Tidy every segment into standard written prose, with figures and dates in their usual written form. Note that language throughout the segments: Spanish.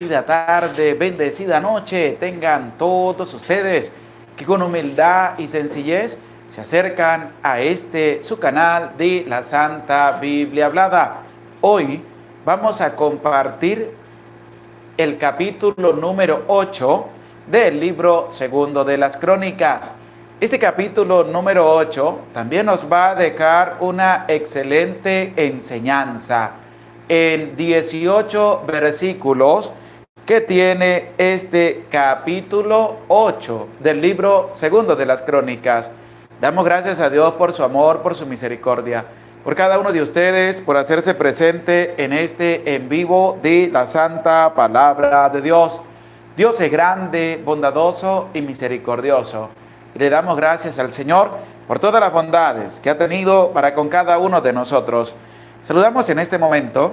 Bendecida tarde, bendecida noche tengan todos ustedes que con humildad y sencillez se acercan a su canal de la Santa Biblia Hablada. Hoy vamos a compartir el capítulo número 8 del libro segundo de las Crónicas. Este capítulo número 8 también nos va a dejar una excelente enseñanza en 18 versículos que tiene este capítulo 8 del libro segundo de las Crónicas. Damos gracias a Dios por su amor, por su misericordia, por cada uno de ustedes, por hacerse presente en este en vivo de la Santa Palabra de Dios. Dios es grande, bondadoso y misericordioso. Y le damos gracias al Señor por todas las bondades que ha tenido para con cada uno de nosotros. Saludamos en este momento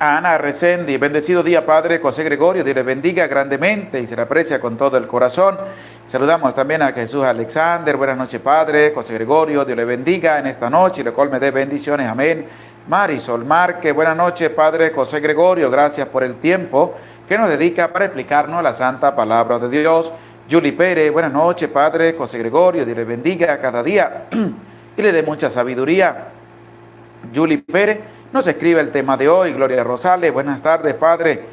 a Ana Resendi. Bendecido día, Padre José Gregorio. Dios le bendiga grandemente y se le aprecia con todo el corazón. Saludamos también a Jesús Alexander. Buenas noches, Padre José Gregorio. Dios le bendiga en esta noche y le colme de bendiciones. Amén. Marisol Marque. Buenas noches, Padre José Gregorio. Gracias por el tiempo que nos dedica para explicarnos la santa palabra de Dios. Julie Pérez. Buenas noches, Padre José Gregorio. Dios le bendiga cada día y le dé mucha sabiduría. Julie Pérez nos escribe el tema de hoy. Gloria Rosales, buenas tardes, Padre.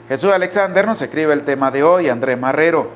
Jesús Alexander nos escribe el tema de hoy. Andrés Marrero,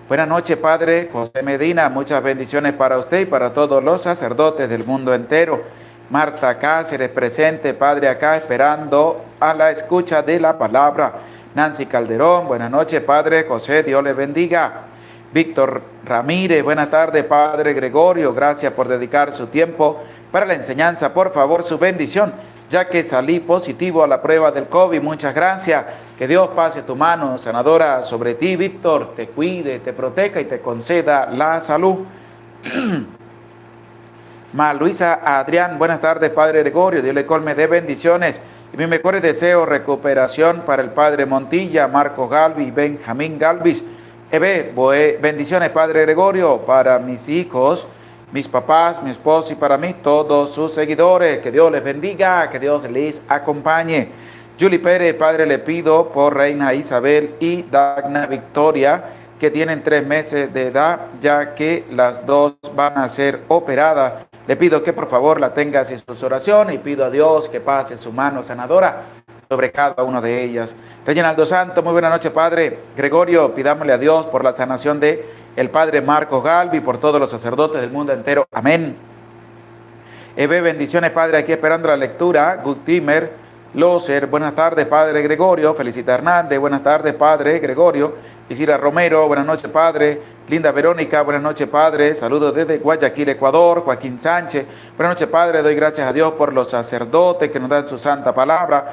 buenas noches, Padre. José Medina, muchas bendiciones para usted y para todos los sacerdotes del mundo entero. Marta Cáceres, presente, Padre, acá esperando a la escucha de la palabra. Nancy Calderón, buenas noches, Padre José, Dios le bendiga. Víctor Ramírez, buenas tardes, Padre Gregorio, gracias por dedicar su tiempo para la enseñanza. Por favor, su bendición, ya que salí positivo a la prueba del COVID. Muchas gracias. Que Dios pase tu mano sanadora sobre ti, Víctor, te cuide, te proteja y te conceda la salud. Luisa Adrián, buenas tardes, Padre Gregorio. Dios le colme de bendiciones y mis mejores deseos, recuperación para el Padre Montilla, Marcos Galvis y Benjamín Galvis. Bendiciones, Padre Gregorio, para mis hijos, mis papás, mi esposo y para mí, todos sus seguidores. Que Dios les bendiga, que Dios les acompañe. Julie Pérez, Padre, le pido por Reina Isabel y Dagna Victoria, que tienen 3 meses de edad, ya que las dos van a ser operadas. Le pido que por favor la tengas en sus oraciones y pido a Dios que pase su mano sanadora sobre cada una de ellas. Reginaldo Santo, muy buena noche, Padre Gregorio. Pidámosle a Dios por la sanación de el Padre Marcos Galvi, por todos los sacerdotes del mundo entero. Amén. Bendiciones, Padre, aquí esperando la lectura. Gutimer Loser, buenas tardes, Padre Gregorio. Felicita Hernández, buenas tardes, Padre Gregorio. Isidra Romero, buenas noches, Padre. Linda Verónica, buenas noches, Padre. Saludos desde Guayaquil, Ecuador. Joaquín Sánchez, buenas noches, Padre. Doy gracias a Dios por los sacerdotes que nos dan su santa palabra.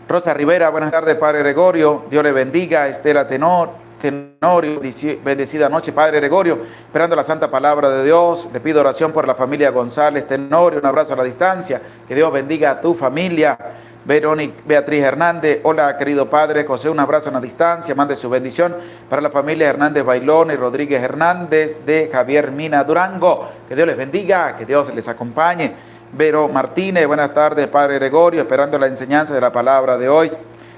Rosa Rivera, buenas tardes, Padre Gregorio. Dios le bendiga. Estela Tenorio, bendecida noche, Padre Gregorio. Esperando la santa palabra de Dios. Le pido oración por la familia González Tenorio. Un abrazo a la distancia. Que Dios bendiga a tu familia. Beatriz Hernández, hola querido Padre José, un abrazo a la distancia, mande su bendición para la familia Hernández Bailón y Rodríguez Hernández de Javier Mina Durango. Que Dios les bendiga, que Dios les acompañe. Vero Martínez, buenas tardes, Padre Gregorio, esperando la enseñanza de la palabra de hoy.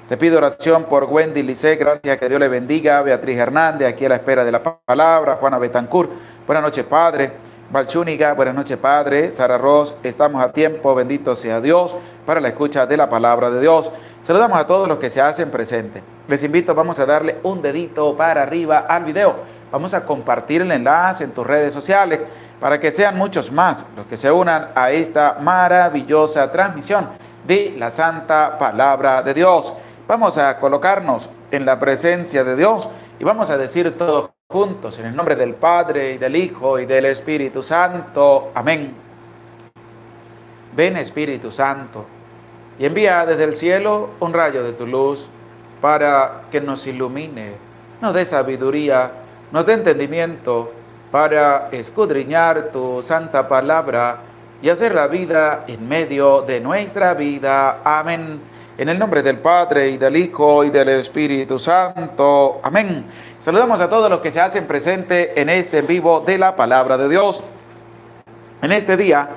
Te pido oración por Wendy Lice, gracias, que Dios le bendiga. Beatriz Hernández, aquí a la espera de la palabra. Juana Betancourt, buenas noches, Padre. Valchúniga, buenas noches, Padre. Sara Ross, estamos a tiempo, bendito sea Dios, para la escucha de la palabra de Dios. Saludamos a todos los que se hacen presentes. Les invito, vamos a darle un dedito para arriba al video. Vamos a compartir el enlace en tus redes sociales para que sean muchos más los que se unan a esta maravillosa transmisión de la santa palabra de Dios. Vamos a colocarnos en la presencia de Dios y vamos a decir todos juntos en el nombre del Padre y del Hijo y del Espíritu Santo. Amén. Ven, Espíritu Santo, y envía desde el cielo un rayo de tu luz para que nos ilumine, nos dé sabiduría, nos dé entendimiento para escudriñar tu santa palabra y hacer la vida en medio de nuestra vida. Amén. En el nombre del Padre, y del Hijo, y del Espíritu Santo. Amén. Saludamos a todos los que se hacen presente en este en vivo de la palabra de Dios. En este día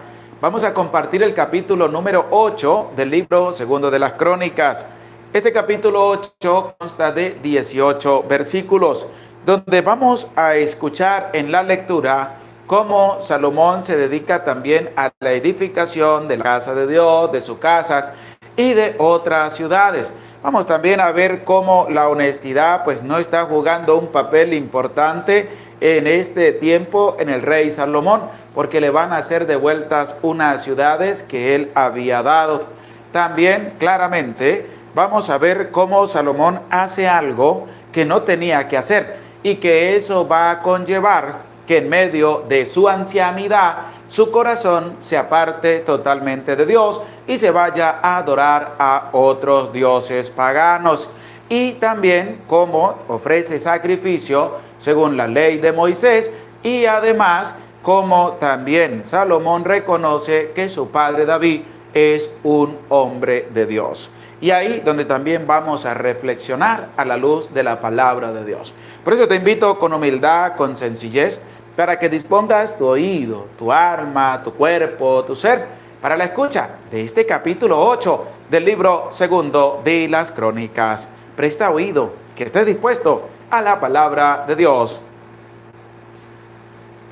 Vamos a compartir el capítulo número 8 del libro segundo de las Crónicas. Este capítulo 8 consta de 18 versículos, donde vamos a escuchar en la lectura cómo Salomón se dedica también a la edificación de la casa de Dios, de su casa y de otras ciudades. Vamos también a ver cómo la honestidad pues no está jugando un papel importante en este tiempo en el rey Salomón, porque le van a ser devueltas unas ciudades que él había dado. También claramente vamos a ver cómo Salomón hace algo que no tenía que hacer y que eso va a conllevar que en medio de su ancianidad su corazón se aparte totalmente de Dios y se vaya a adorar a otros dioses paganos. Y también cómo ofrece sacrificio según la ley de Moisés, y además cómo también Salomón reconoce que su padre David es un hombre de Dios. Y ahí donde también vamos a reflexionar a la luz de la palabra de Dios. Por eso te invito con humildad, con sencillez, para que dispongas tu oído, tu alma, tu cuerpo, tu ser, para la escucha de este capítulo 8 del libro segundo de las Crónicas. Presta oído, que estés dispuesto a la palabra de Dios.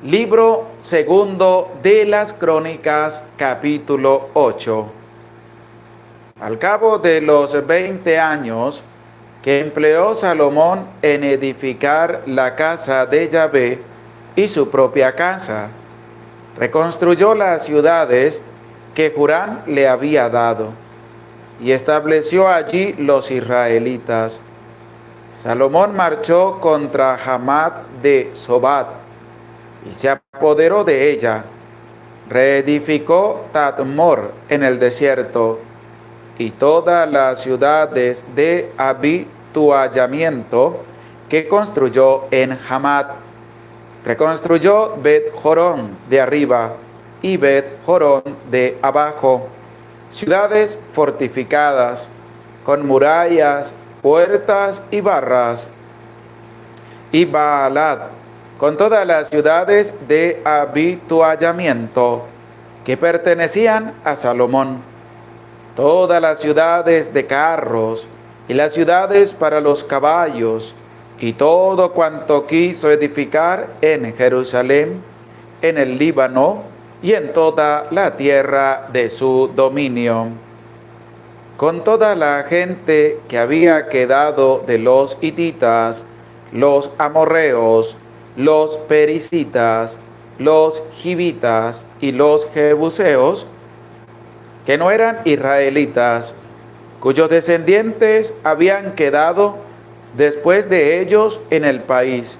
Libro segundo de las Crónicas, capítulo 8. Al cabo de los 20 años que empleó Salomón en edificar la casa de Yahvé y su propia casa, reconstruyó las ciudades que Hurán le había dado y estableció allí los israelitas. Salomón marchó contra Hamat de Sobat y se apoderó de ella. Reedificó Tadmor en el desierto y todas las ciudades de habituallamiento que construyó en Hamat. Reconstruyó Bet-Jorón de arriba y Bet-Jorón de abajo, ciudades fortificadas con murallas, puertas y barras, y Baalat, con todas las ciudades de habituallamiento que pertenecían a Salomón, todas las ciudades de carros y las ciudades para los caballos, y todo cuanto quiso edificar en Jerusalén, en el Líbano y en toda la tierra de su dominio, con toda la gente que había quedado de los hititas, los amorreos, los pericitas, los givitas y los jebuseos, que no eran israelitas, cuyos descendientes habían quedado después de ellos en el país,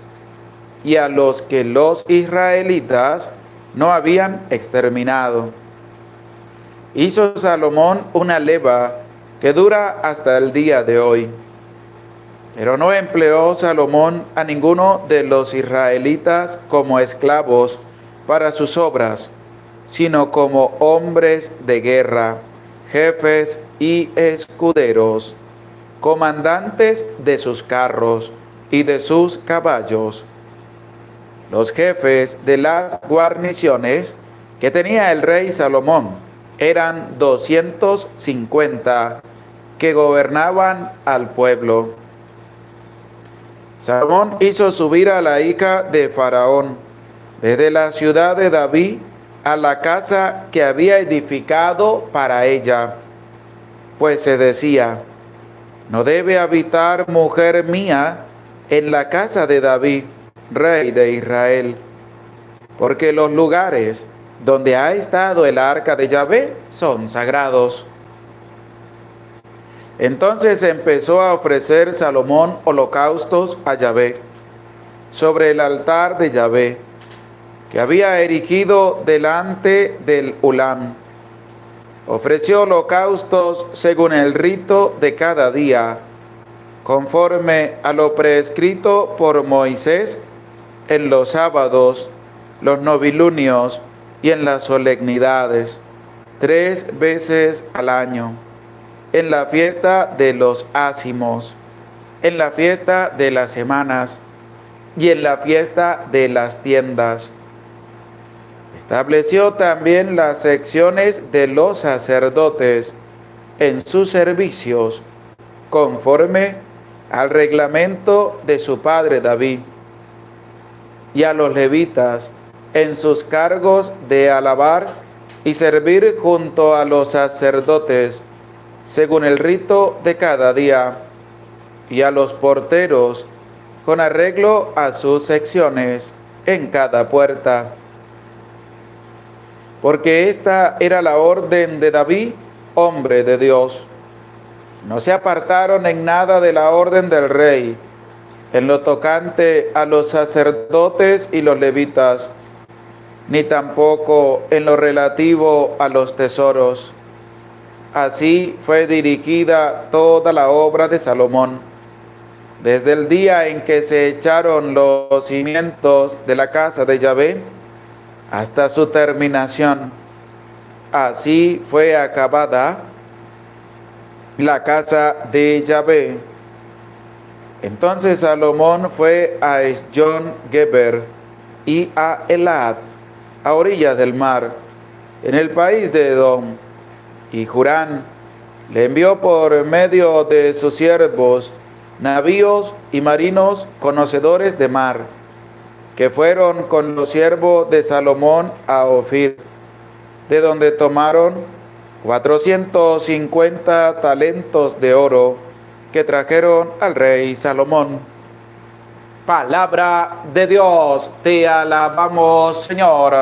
y a los que los israelitas no habían exterminado. Hizo Salomón una leva que dura hasta el día de hoy. Pero no empleó Salomón a ninguno de los israelitas como esclavos para sus obras, sino como hombres de guerra, jefes y escuderos, comandantes de sus carros y de sus caballos. Los jefes de las guarniciones que tenía el rey Salomón eran 250 que gobernaban al pueblo. Salomón hizo subir a la hija de Faraón desde la ciudad de David a la casa que había edificado para ella, pues se decía: no debe habitar mujer mía en la casa de David, rey de Israel, porque los lugares donde ha estado el arca de Yahvé son sagrados. Entonces empezó a ofrecer Salomón holocaustos a Yahvé sobre el altar de Yahvé, que había erigido delante del Ulam. Ofreció holocaustos según el rito de cada día, conforme a lo prescrito por Moisés en los sábados, los novilunios y en las solemnidades, 3 veces al año, en la fiesta de los ácimos, en la fiesta de las semanas y en la fiesta de las tiendas. Estableció también las secciones de los sacerdotes en sus servicios, conforme al reglamento de su padre David, y a los levitas en sus cargos de alabar y servir junto a los sacerdotes, según el rito de cada día, y a los porteros con arreglo a sus secciones en cada puerta. Porque esta era la orden de David, hombre de Dios. No se apartaron en nada de la orden del rey, en lo tocante a los sacerdotes y los levitas, ni tampoco en lo relativo a los tesoros. Así fue dirigida toda la obra de Salomón, desde el día en que se echaron los cimientos de la casa de Yahvé hasta su terminación. Así fue acabada la casa de Yahvé. Entonces Salomón fue a Esjon-Geber y a Elad, a orillas del mar, en el país de Edom. Y Hurán le envió por medio de sus siervos navíos y marinos conocedores de mar, que fueron con los siervos de Salomón a Ofir, de donde tomaron 450 talentos de oro que trajeron al rey Salomón. Palabra de Dios, te alabamos, Señor.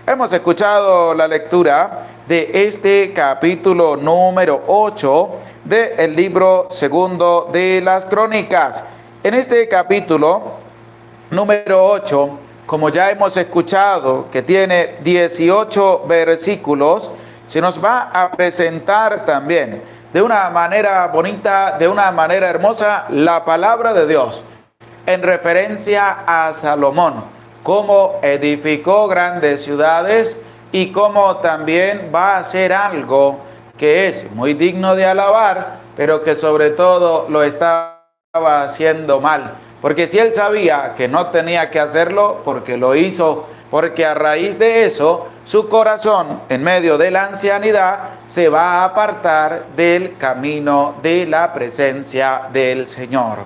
Hemos escuchado la lectura de este capítulo número 8 del libro segundo de las Crónicas. En este capítulo número 8, como ya hemos escuchado, que tiene 18 versículos, se nos va a presentar también de una manera bonita, de una manera hermosa, la palabra de Dios en referencia a Salomón, cómo edificó grandes ciudades y cómo también va a hacer algo que es muy digno de alabar, pero que sobre todo lo estaba haciendo mal. Porque si él sabía que no tenía que hacerlo, porque lo hizo, porque a raíz de eso, su corazón, en medio de la ancianidad, se va a apartar del camino de la presencia del Señor.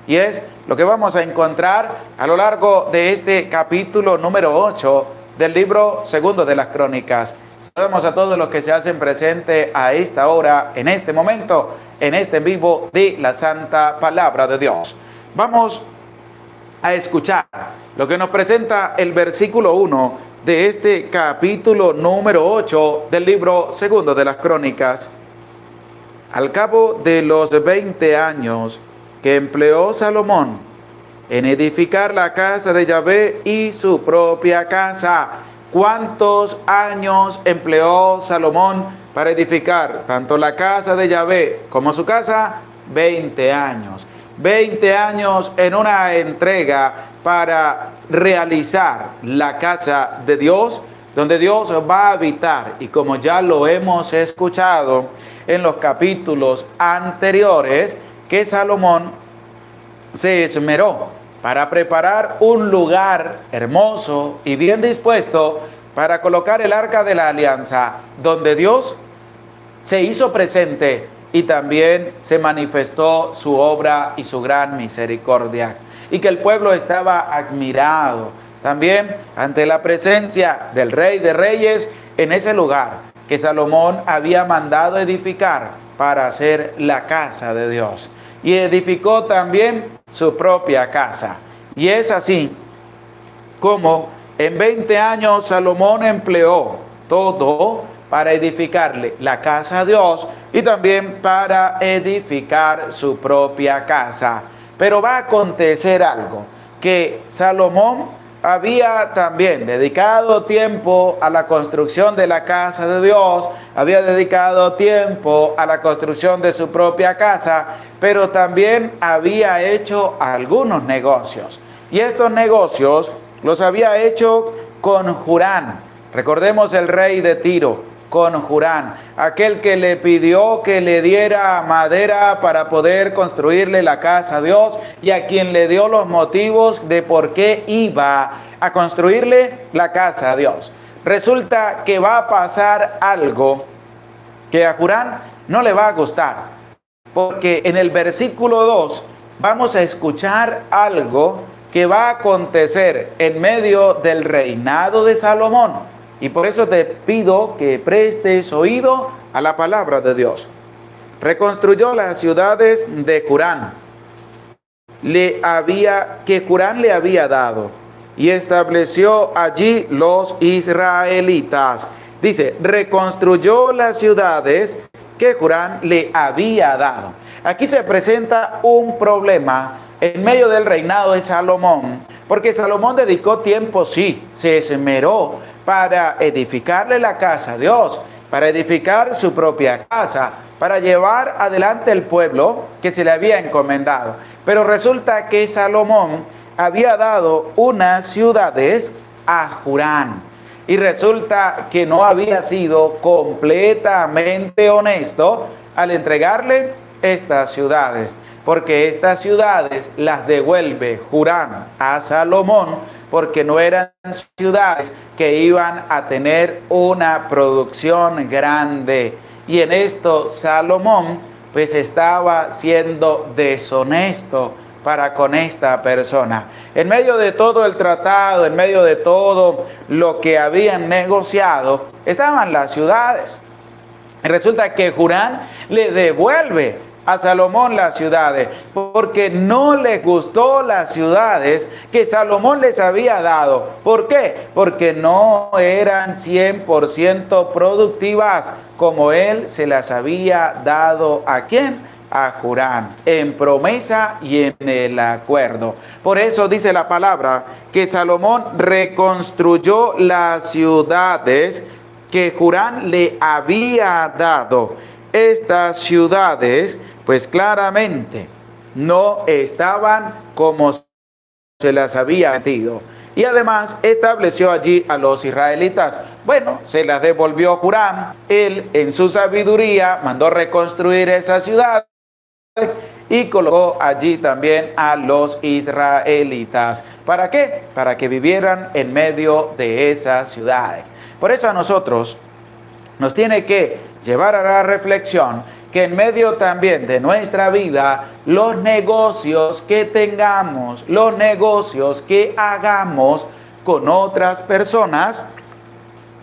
Y es lo que vamos a encontrar a lo largo de este capítulo número 8 del libro segundo de las Crónicas. Saludamos a todos los que se hacen presente a esta hora, en este momento, en este en vivo de la Santa Palabra de Dios. Vamos a escuchar lo que nos presenta el versículo 1 de este capítulo número 8 del libro segundo de las Crónicas. Al cabo de los 20 años que empleó Salomón en edificar la casa de Yahvé y su propia casa. ¿Cuántos años empleó Salomón para edificar tanto la casa de Yahvé como su casa? 20 años. 20 años en una entrega para realizar la casa de Dios, donde Dios va a habitar. Y como ya lo hemos escuchado en los capítulos anteriores, que Salomón se esmeró para preparar un lugar hermoso y bien dispuesto para colocar el arca de la alianza, donde Dios se hizo presente y también se manifestó su obra y su gran misericordia, y que el pueblo estaba admirado también ante la presencia del Rey de Reyes en ese lugar que Salomón había mandado edificar para hacer la casa de Dios. Y edificó también su propia casa. Y es así como en 20 años Salomón empleó todo para edificarle la casa a Dios y también para edificar su propia casa. Pero va a acontecer algo, que Salomón había también dedicado tiempo a la construcción de la casa de Dios, había dedicado tiempo a la construcción de su propia casa, pero también había hecho algunos negocios. Y estos negocios los había hecho con Hurán. Recordemos el rey de Tiro, con Hurán, aquel que le pidió que le diera madera para poder construirle la casa a Dios, y a quien le dio los motivos de por qué iba a construirle la casa a Dios. resulta que va a pasar algo que a Hurán no le va a gustar, porque en el versículo 2 vamos a escuchar algo que va a acontecer en medio del reinado de Salomón. Y por eso te pido que prestes oído a la palabra de Dios. Reconstruyó las ciudades de Hurán, que Hurán le había dado, y estableció allí los israelitas. Dice, reconstruyó las ciudades que Hurán le había dado. Aquí se presenta un problema en medio del reinado de Salomón, porque Salomón dedicó tiempo, sí, se esmeró para edificarle la casa a Dios, para edificar su propia casa, para llevar adelante el pueblo que se le había encomendado. Pero resulta que Salomón había dado unas ciudades a Hurán. Y resulta que no había sido completamente honesto al entregarle estas ciudades, porque estas ciudades las devuelve Hurán a Salomón, porque no eran ciudades que iban a tener una producción grande. Y en esto Salomón pues estaba siendo deshonesto para con esta persona. En medio de todo el tratado, en medio de todo lo que habían negociado, estaban las ciudades. Y resulta que Hurán le devuelve a Salomón las ciudades, porque no les gustó las ciudades que Salomón les había dado. ¿Por qué? Porque no eran 100% productivas como él se las había dado. ¿A quién? A Hurán, en promesa y en el acuerdo. Por eso dice la palabra que Salomón reconstruyó las ciudades que Hurán le había dado. Estas ciudades, pues claramente no estaban como se las había metido. Y además estableció allí a los israelitas. Bueno, se las devolvió Hurán. Él en su sabiduría mandó reconstruir esa ciudad y colocó allí también a los israelitas. ¿Para qué? Para que vivieran en medio de esas ciudades. Por eso a nosotros nos tiene que llevar a la reflexión que en medio también de nuestra vida, los negocios que tengamos, los negocios que hagamos con otras personas,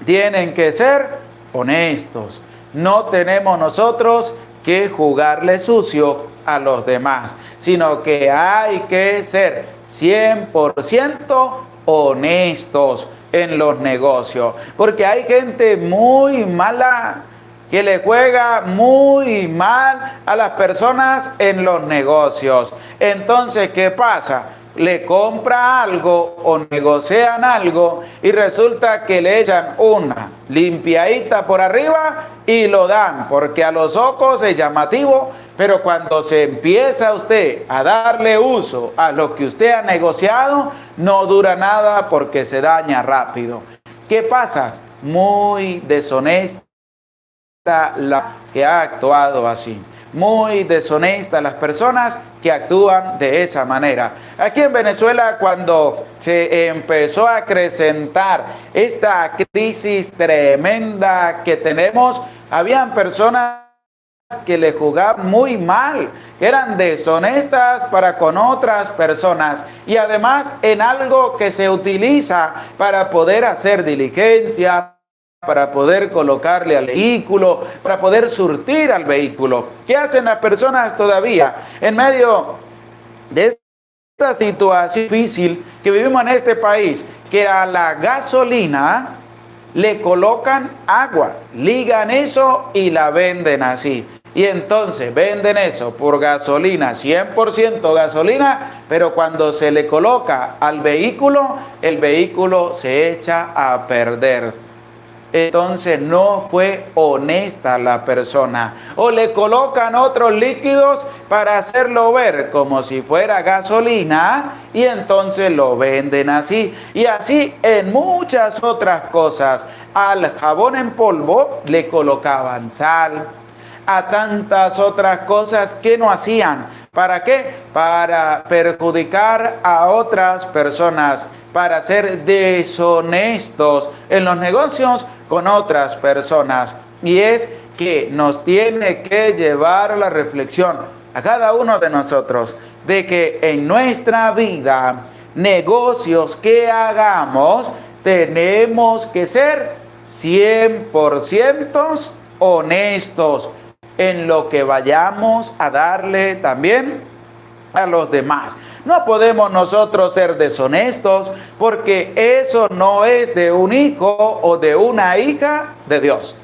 tienen que ser honestos. No tenemos nosotros que jugarle sucio a los demás, sino que hay que ser 100% honestos en los negocios, porque hay gente muy mala que le juega muy mal a las personas en los negocios. Entonces, ¿qué pasa? Le compra algo o negocian algo y resulta que le echan una limpiadita por arriba y lo dan, porque a los ojos es llamativo, pero cuando se empieza usted a darle uso a lo que usted ha negociado, no dura nada porque se daña rápido. ¿Qué pasa? Muy deshonesta la que ha actuado así. Muy deshonesta las personas que actúan de esa manera. Aquí en Venezuela, cuando se empezó a acrecentar esta crisis tremenda que tenemos, habían personas que le jugaban muy mal, que eran deshonestas para con otras personas y además en algo que se utiliza para poder hacer diligencia, para poder colocarle al vehículo, para poder surtir al vehículo. ¿Qué hacen las personas todavía en medio de esta situación difícil que vivimos en este país? Que a la gasolina le colocan agua, ligan eso y la venden así. Y entonces venden eso por gasolina, 100% gasolina, pero cuando se le coloca al vehículo, el vehículo se echa a perder. Entonces no fue honesta la persona. O le colocan otros líquidos para hacerlo ver como si fuera gasolina y entonces lo venden así. Y así en muchas otras cosas. Al jabón en polvo le colocaban sal. a tantas otras cosas que no hacían. ¿Para qué? Para perjudicar a otras personas, para ser deshonestos en los negocios con otras personas. Y es que nos tiene que llevar a la reflexión a cada uno de nosotros de que en nuestra vida, negocios que hagamos, tenemos que ser 100% honestos en lo que vayamos a darle también a los demás. No podemos nosotros ser deshonestos porque eso no es de un hijo o de una hija de Dios.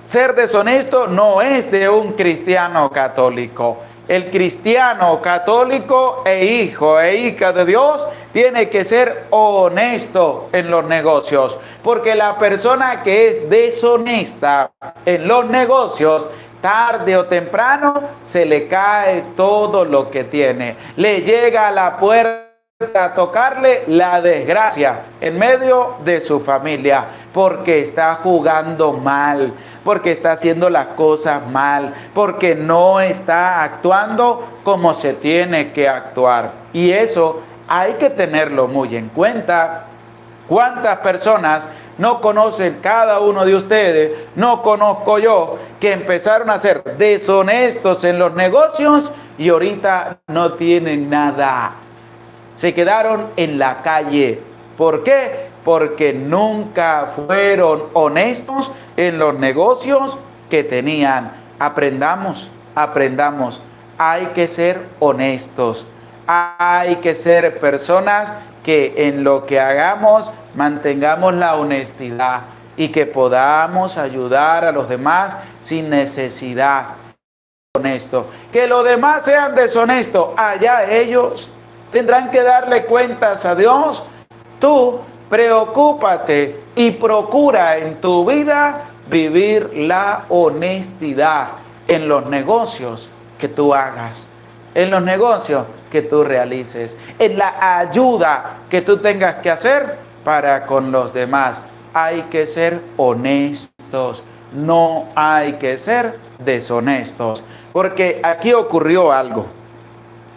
Ser deshonesto no es de un cristiano católico. El cristiano católico e hijo e hija de Dios tiene que ser honesto en los negocios, porque la persona que es deshonesta en los negocios, tarde o temprano se le cae todo lo que tiene. Le llega a la puerta a tocarle la desgracia en medio de su familia, porque está jugando mal, porque está haciendo las cosas mal, porque no está actuando como se tiene que actuar. Y eso hay que tenerlo muy en cuenta. ¿Cuántas personas no conocen cada uno de ustedes? No conozco yo, que empezaron a ser deshonestos en los negocios y ahorita no tienen nada. Se quedaron en la calle. ¿Por qué? Porque nunca fueron honestos en los negocios que tenían. Aprendamos. Hay que ser honestos. Hay que ser personas que en lo que hagamos mantengamos la honestidad y que podamos ayudar a los demás sin necesidad. Honesto. Que los demás sean deshonestos, allá ellos tendrán que darle cuentas a Dios. Tú preocúpate y procura en tu vida vivir la honestidad en los negocios que tú hagas, en los negocios que tú realices, en la ayuda que tú tengas que hacer para con los demás. Hay que ser honestos, no hay que ser deshonestos, porque aquí ocurrió algo.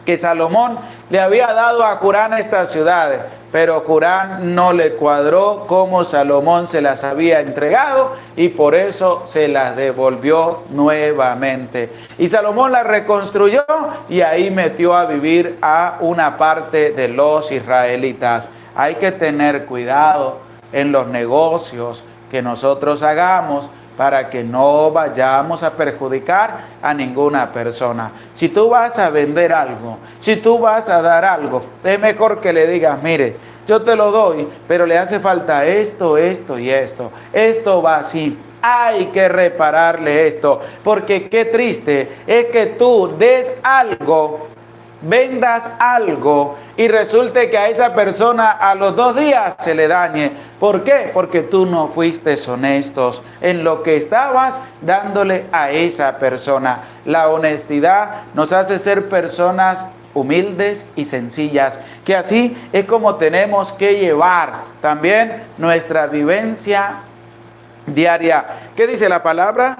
Que Salomón le había dado a Hurán estas ciudades, pero Hurán no le cuadró cómo Salomón se las había entregado y por eso se las devolvió nuevamente. Y Salomón las reconstruyó y ahí metió a vivir a una parte de los israelitas. Hay que tener cuidado en los negocios que nosotros hagamos, para que no vayamos a perjudicar a ninguna persona. Si tú vas a vender algo, si tú vas a dar algo, es mejor que le digas, mire, yo te lo doy, pero le hace falta esto, esto y esto. Esto va así. Hay que repararle esto, porque qué triste es que tú des algo, vendas algo y resulte que a esa persona a los 2 días se le dañe. ¿Por qué? Porque tú no fuiste honestos en lo que estabas dándole a esa persona. La honestidad nos hace ser personas humildes y sencillas, que así es como tenemos que llevar también nuestra vivencia diaria. ¿Qué dice la palabra?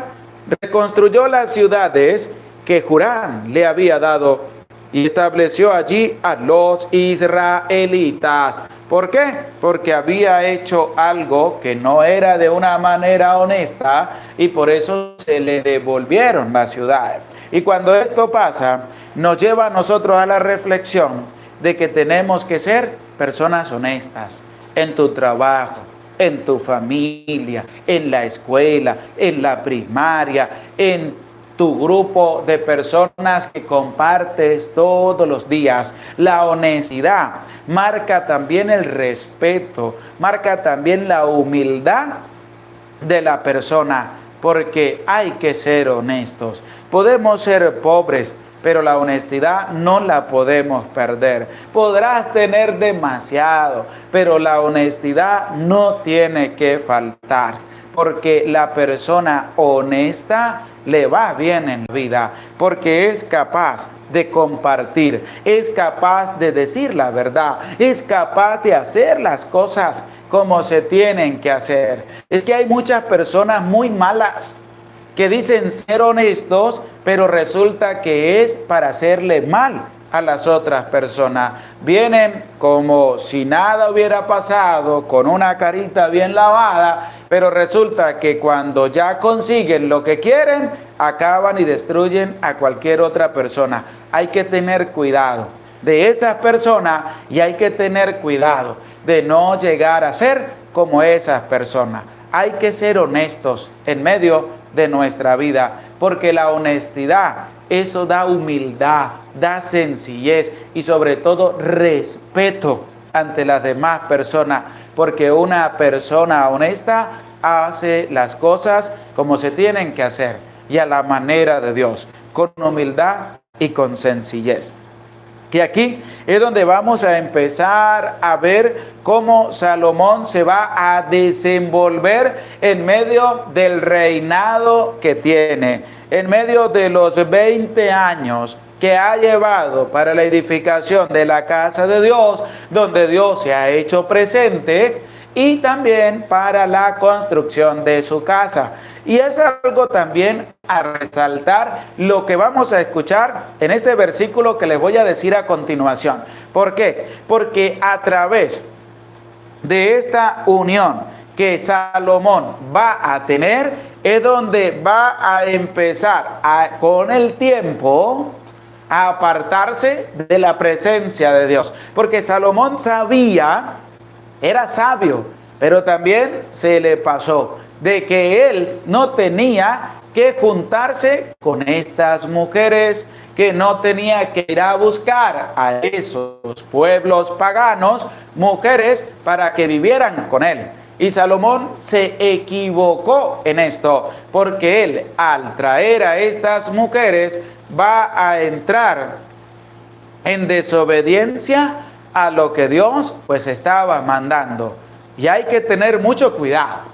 Reconstruyó las ciudades que Hurán le había dado y estableció allí a los israelitas. ¿Por qué? Porque había hecho algo que no era de una manera honesta y por eso se le devolvieron las ciudades. Y cuando esto pasa, nos lleva a nosotros a la reflexión de que tenemos que ser personas honestas en tu trabajo, en tu familia, en la escuela, en la primaria, en tu grupo de personas que compartes todos los días. La honestidad marca también el respeto, marca también la humildad de la persona, porque hay que ser honestos. Podemos ser pobres, pero la honestidad no la podemos perder. Podrás tener demasiado, pero la honestidad no tiene que faltar, porque la persona honesta le va bien en la vida, porque es capaz de compartir, es capaz de decir la verdad, es capaz de hacer las cosas como se tienen que hacer. Es que hay muchas personas muy malas que dicen ser honestos, pero resulta que es para hacerle mal a las otras personas. Vienen como si nada hubiera pasado, con una carita bien lavada, pero resulta que cuando ya consiguen lo que quieren, acaban y destruyen a cualquier otra persona. Hay que tener cuidado de esas personas y hay que tener cuidado de no llegar a ser como esas personas. Hay que ser honestos en medio de nuestra vida, porque la honestidad, eso da humildad, da sencillez y sobre todo respeto ante las demás personas, porque una persona honesta hace las cosas como se tienen que hacer y a la manera de Dios, con humildad y con sencillez. Que aquí es donde vamos a empezar a ver cómo Salomón se va a desenvolver en medio del reinado que tiene, en medio de los 20 años que ha llevado para la edificación de la casa de Dios, donde Dios se ha hecho presente, y también para la construcción de su casa. Y es algo también a resaltar lo que vamos a escuchar en este versículo que les voy a decir a continuación. ¿Por qué? Porque a través de esta unión que Salomón va a tener, es donde va a empezar con el tiempo a apartarse de la presencia de Dios. Porque Salomón sabía, era sabio, pero también se le pasó de que él no tenía que juntarse con estas mujeres, que no tenía que ir a buscar a esos pueblos paganos mujeres para que vivieran con él. Y Salomón se equivocó en esto, porque él, al traer a estas mujeres, va a entrar en desobediencia a lo que Dios pues estaba mandando. Y hay que tener mucho cuidado.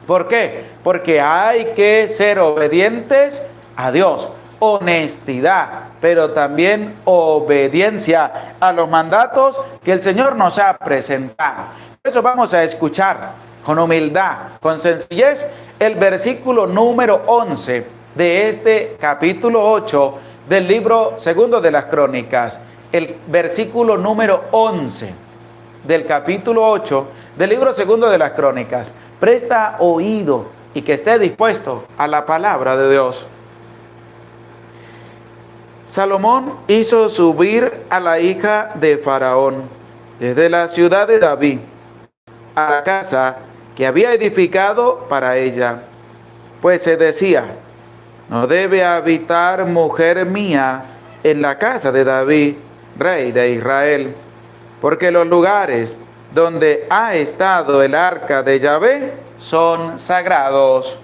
¿Por qué? Porque hay que ser obedientes a Dios. Honestidad, pero también obediencia a los mandatos que el Señor nos ha presentado. Por eso vamos a escuchar con humildad, con sencillez, el versículo número 11 de este capítulo 8 del libro segundo de las Crónicas. El versículo número 11 del capítulo 8 del libro segundo de las Crónicas. Presta oído y que esté dispuesto a la palabra de Dios. Salomón hizo subir a la hija de Faraón desde la ciudad de David a la casa que había edificado para ella, pues se decía: no debe habitar mujer mía en la casa de David, rey de Israel, porque los lugares donde ha estado el arca de Yahvé son sagrados.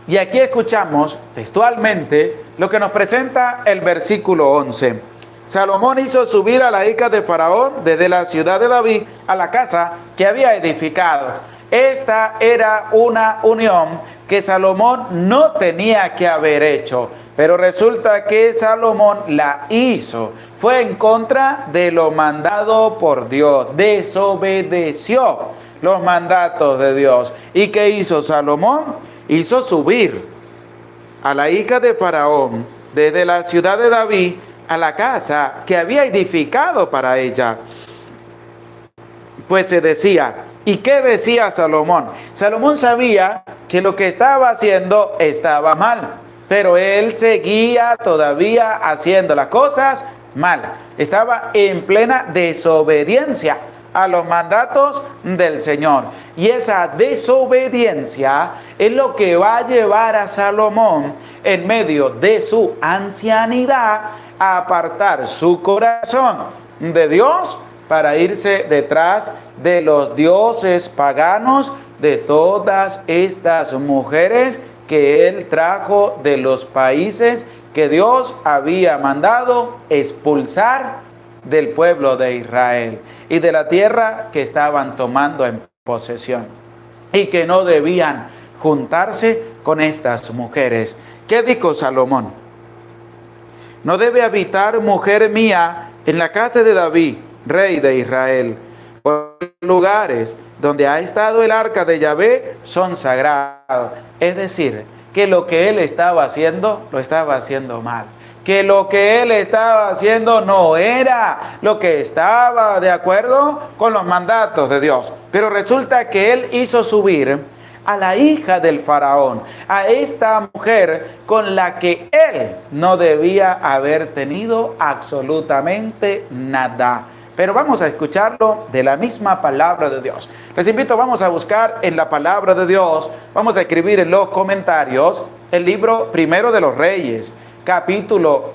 Y aquí escuchamos textualmente lo que nos presenta el versículo 11. Salomón hizo subir a la hija de Faraón desde la ciudad de David a la casa que había edificado. Esta era una unión que Salomón no tenía que haber hecho, pero resulta que Salomón la hizo. Fue en contra de lo mandado por Dios, desobedeció los mandatos de Dios. ¿Y qué hizo Salomón? Hizo subir a la hija de Faraón desde la ciudad de David a la casa que había edificado para ella. Pues se decía, ¿y qué decía Salomón? Salomón sabía que lo que estaba haciendo estaba mal, pero él seguía todavía haciendo las cosas mal. Estaba en plena desobediencia a los mandatos del Señor. Y esa desobediencia es lo que va a llevar a Salomón, en medio de su ancianidad, a apartar su corazón de Dios para irse detrás de los dioses paganos, de todas estas mujeres que él trajo de los países que Dios había mandado expulsar del pueblo de Israel y de la tierra que estaban tomando en posesión, y que no debían juntarse con estas mujeres. ¿Qué dijo Salomón? No debe habitar mujer mía en la casa de David, rey de Israel, Los lugares donde ha estado el arca de Yahvé son sagrados. Es decir, que lo que él estaba haciendo, lo estaba haciendo mal. Que lo que él estaba haciendo no era lo que estaba de acuerdo con los mandatos de Dios. Pero resulta que él hizo subir a la hija del faraón, a esta mujer con la que él no debía haber tenido absolutamente nada. Pero vamos a escucharlo de la misma palabra de Dios. Les invito, vamos a buscar en la palabra de Dios, vamos a escribir en los comentarios el libro Primero de los Reyes, capítulo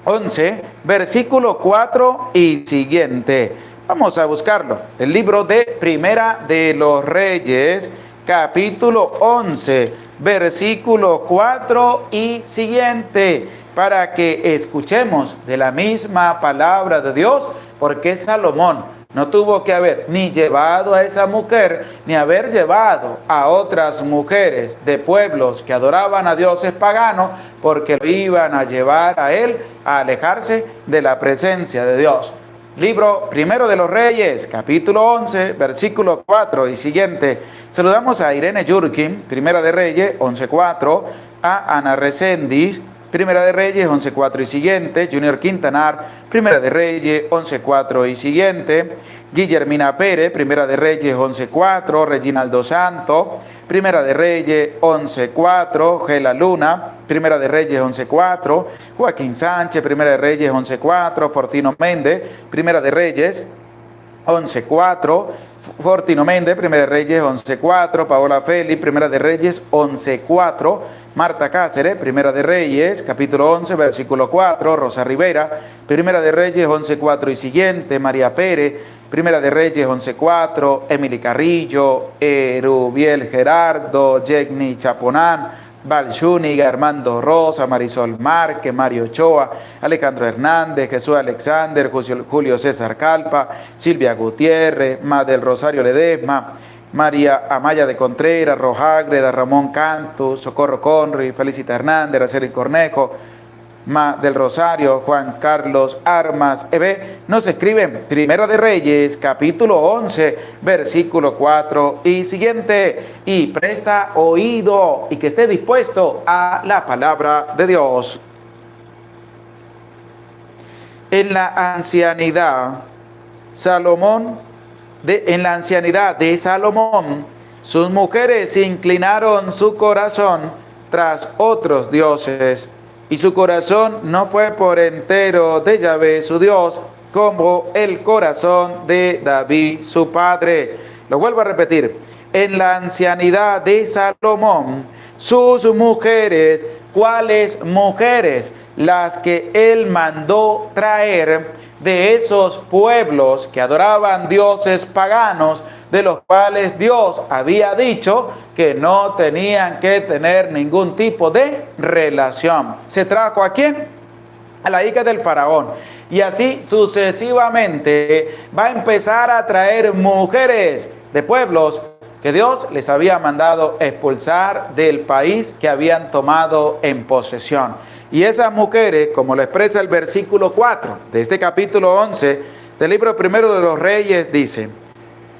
11, versículo 4 y siguiente. Vamos a buscarlo. El libro de Primera de los Reyes, capítulo 11, versículo 4 y siguiente, para que escuchemos de la misma palabra de Dios, porque Salomón no tuvo que haber ni llevado a esa mujer, ni haber llevado a otras mujeres de pueblos que adoraban a dioses paganos, porque lo iban a llevar a él a alejarse de la presencia de Dios. Libro Primero de los Reyes, capítulo 11, versículo 4 y siguiente. Saludamos a Irene Yurkin, Primera de Reyes, 11.4, a Ana Recendis, Primera de Reyes, 11.4 y siguiente, Junior Quintanar, Primera de Reyes, 11.4 y siguiente, Guillermina Pérez, Primera de Reyes, 11.4, Reginaldo Santo, Primera de Reyes, 11.4, Gela Luna, Primera de Reyes, 11.4, Joaquín Sánchez, Primera de Reyes, 11.4, Fortino Méndez, Primera de Reyes, 11.4, Fortino Méndez, Primera de Reyes, 11.4, Paola Félix, Primera de Reyes, 11.4, Marta Cáceres, Primera de Reyes, capítulo 11, versículo 4, Rosa Rivera, Primera de Reyes, 11.4 y siguiente, María Pérez, Primera de Reyes, 11.4, Emily Carrillo, Rubiel Gerardo, Yegni Chaponán, Val Zúñiga, Armando Rosa, Marisol Márquez, Mario Ochoa, Alejandro Hernández, Jesús Alexander, Julio César Calpa, Silvia Gutiérrez, Madel Rosario Ledesma, María Amaya de Contreras, Rojágreda, Ramón Cantus, Socorro Conry, Felicita Hernández, Araceli Cornejo, del Rosario, Juan Carlos Armas, nos escriben Primera de Reyes, capítulo 11, versículo 4 y siguiente, y presta oído y que esté dispuesto a la palabra de Dios. En la ancianidad de Salomón, sus mujeres inclinaron su corazón tras otros dioses, y su corazón no fue por entero de Yahvé su Dios, como el corazón de David su padre. Lo vuelvo a repetir. En la ancianidad de Salomón, sus mujeres, ¿cuáles mujeres? Las que él mandó traer de esos pueblos que adoraban dioses paganos, de los cuales Dios había dicho que no tenían que tener ningún tipo de relación. ¿Se trajo a quién? A la hija del faraón. Y así sucesivamente va a empezar a traer mujeres de pueblos que Dios les había mandado expulsar del país que habían tomado en posesión. Y esas mujeres, como lo expresa el versículo 4 de este capítulo 11 del libro Primero de los Reyes, dice: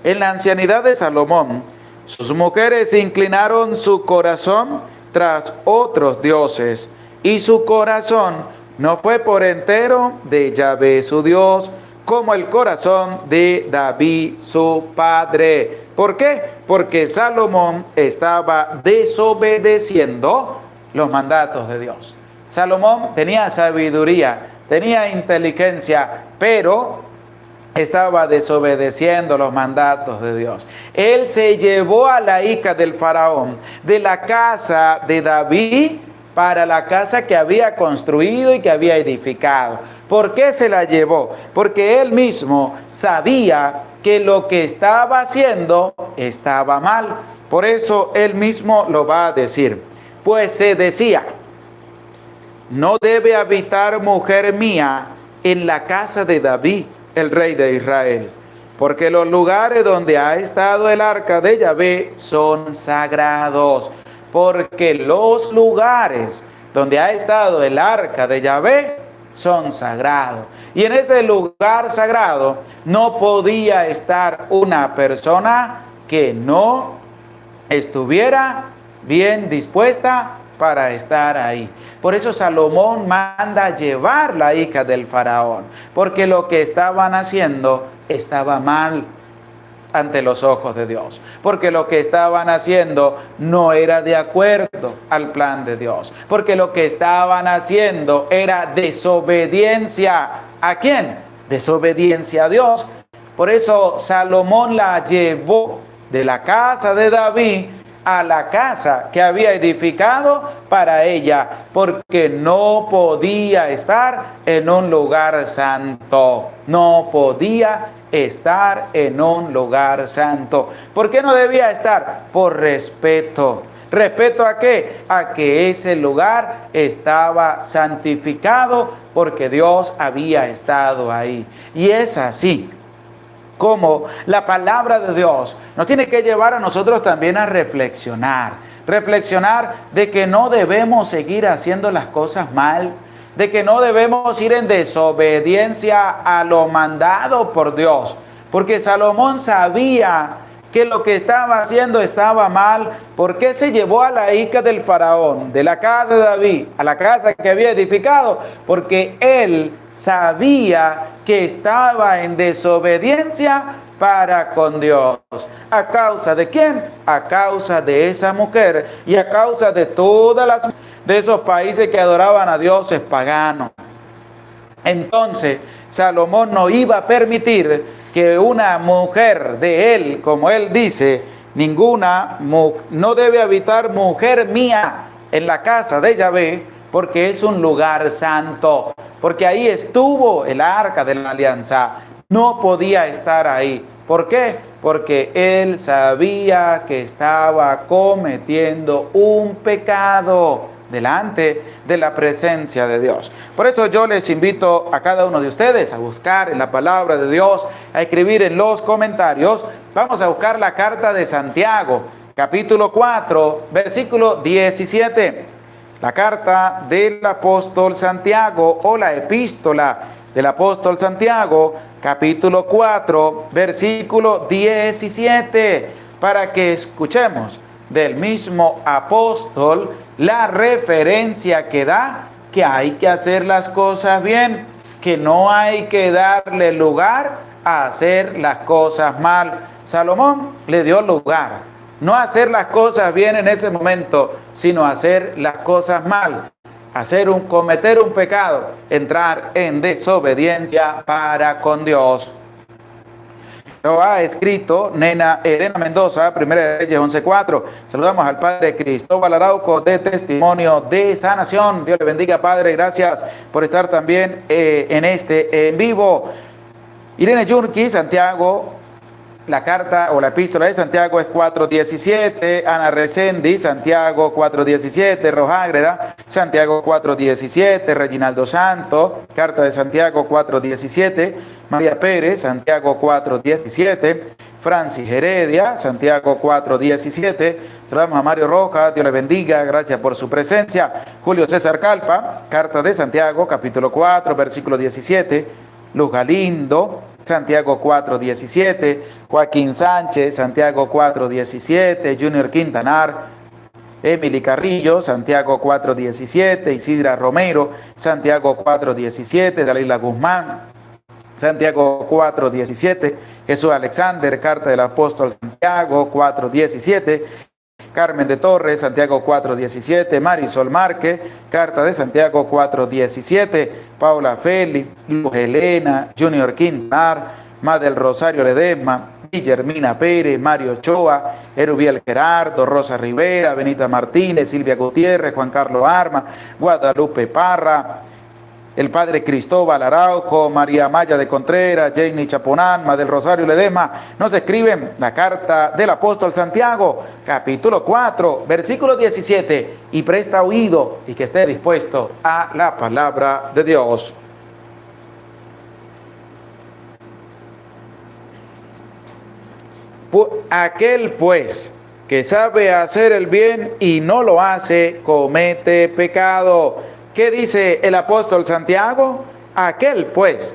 en la ancianidad de Salomón, sus mujeres inclinaron su corazón tras otros dioses, y su corazón no fue por entero de Yahvé su Dios, como el corazón de David su padre. ¿Por qué? Porque Salomón estaba desobedeciendo los mandatos de Dios. Salomón tenía sabiduría, tenía inteligencia, pero estaba desobedeciendo los mandatos de Dios. Él se llevó a la hija del faraón de la casa de David para la casa que había construido y que había edificado. ¿Por qué se la llevó? Porque él mismo sabía que lo que estaba haciendo estaba mal. Por eso él mismo lo va a decir. Pues se decía: no debe habitar mujer mía en la casa de David, el rey de Israel, porque los lugares donde ha estado el arca de Yahvé son sagrados. Porque los lugares donde ha estado el arca de Yahvé son sagrados. Y en ese lugar sagrado no podía estar una persona que no estuviera bien dispuesta para estar ahí. Por eso Salomón manda llevar la hija del faraón, porque lo que estaban haciendo estaba mal ante los ojos de Dios, porque lo que estaban haciendo no era de acuerdo al plan de Dios, porque lo que estaban haciendo era desobediencia. ¿A quién? Desobediencia a Dios. Por eso Salomón la llevó de la casa de David a la casa que había edificado para ella, porque no podía estar en un lugar santo. No podía estar en un lugar santo. ¿Por qué no debía estar? Por respeto. ¿Respeto a qué? A que ese lugar estaba santificado porque Dios había estado ahí. Y es así como la palabra de Dios nos tiene que llevar a nosotros también a reflexionar de que no debemos seguir haciendo las cosas mal, de que no debemos ir en desobediencia a lo mandado por Dios, porque Salomón sabía que lo que estaba haciendo estaba mal. ¿Por qué se llevó a la hija del faraón de la casa de David a la casa que había edificado? Porque él sabía que estaba en desobediencia para con Dios. ¿A causa de quién? A causa de esa mujer y a causa de de esos países que adoraban a dioses paganos. Entonces, Salomón no iba a permitir que una mujer de él, como él dice, no debe habitar mujer mía en la casa de Yahvé, porque es un lugar santo, porque ahí estuvo el arca de la alianza. No podía estar ahí. ¿Por qué? Porque él sabía que estaba cometiendo un pecado delante de la presencia de Dios. Por eso yo les invito a cada uno de ustedes a buscar en la palabra de Dios, a escribir en los comentarios. Vamos a buscar la carta de Santiago, capítulo 4, versículo 17. La carta del apóstol Santiago o la epístola del apóstol Santiago, capítulo 4, versículo 17, para que escuchemos del mismo apóstol la referencia que da, que hay que hacer las cosas bien, que no hay que darle lugar a hacer las cosas mal. Salomón le dio lugar, no hacer las cosas bien en ese momento, sino hacer las cosas mal, cometer un pecado, entrar en desobediencia para con Dios. Lo ha escrito Nena Elena Mendoza, Primera de Reyes 11:4. Saludamos al Padre Cristóbal Arauco de Testimonio de Sanación. Dios le bendiga, Padre. Gracias por estar también en vivo. Irene Yurki, Santiago, la carta o la epístola de Santiago es 4:17. Ana Resendi, Santiago 4:17. Rojágreda, Santiago 4:17. Reginaldo Santo, carta de Santiago 4:17. María Pérez, Santiago 4:17. Francis Heredia, Santiago 4:17. Saludamos a Mario Rojas, Dios le bendiga, gracias por su presencia. Julio César Calpa, carta de Santiago, capítulo 4, versículo 17. Luz Galindo, Santiago 4:17, Joaquín Sánchez, Santiago 4:17, Junior Quintanar, Emily Carrillo, Santiago 4:17, Isidra Romero, Santiago 4:17, Dalila Guzmán, Santiago 4:17, Jesús Alexander, carta del apóstol Santiago 4:17, Carmen de Torres, Santiago 4:17, Marisol Márquez, carta de Santiago 4:17, Paula Feli, Luz Helena, Junior Quintanar, Madel Rosario Ledesma, Guillermina Pérez, Mario Ochoa, Erubiel Gerardo, Rosa Rivera, Benita Martínez, Silvia Gutiérrez, Juan Carlos Arma, Guadalupe Parra, el Padre Cristóbal Arauco, María Maya de Contreras, Jenny Chaponán, Madel Rosario Ledesma, nos escriben la carta del apóstol Santiago, capítulo 4, versículo 17, y presta oído y que esté dispuesto a la palabra de Dios. Aquel pues que sabe hacer el bien y no lo hace, comete pecado. ¿Qué dice el apóstol Santiago? Aquel pues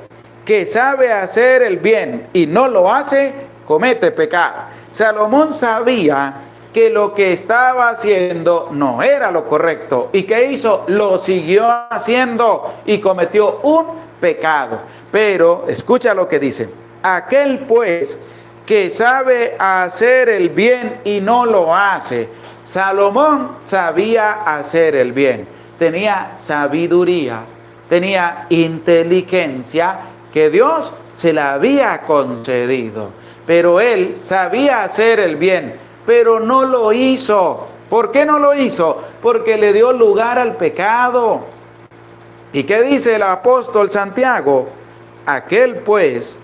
que sabe hacer el bien y no lo hace, comete pecado. Salomón sabía que lo que estaba haciendo no era lo correcto. ¿Y qué hizo? Lo siguió haciendo y cometió un pecado. Pero escucha lo que dice: aquel pues que sabe hacer el bien y no lo hace. Salomón sabía hacer el bien, tenía sabiduría, tenía inteligencia que Dios se la había concedido, pero él sabía hacer el bien, pero no lo hizo. ¿Por qué no lo hizo? Porque le dio lugar al pecado. ¿Y qué dice el apóstol Santiago? Aquel pues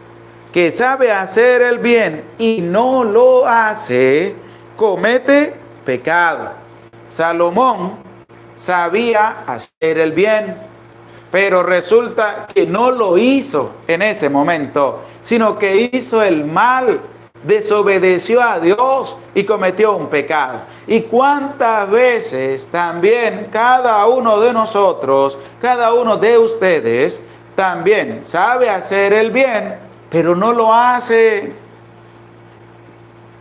que sabe hacer el bien y no lo hace, comete pecado. Salomón sabía hacer el bien, pero resulta que no lo hizo en ese momento, sino que hizo el mal, desobedeció a Dios y cometió un pecado. ¿Y cuántas veces también cada uno de nosotros, cada uno de ustedes, también sabe hacer el bien, pero no lo hace,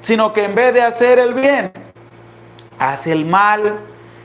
sino que en vez de hacer el bien, hace el mal?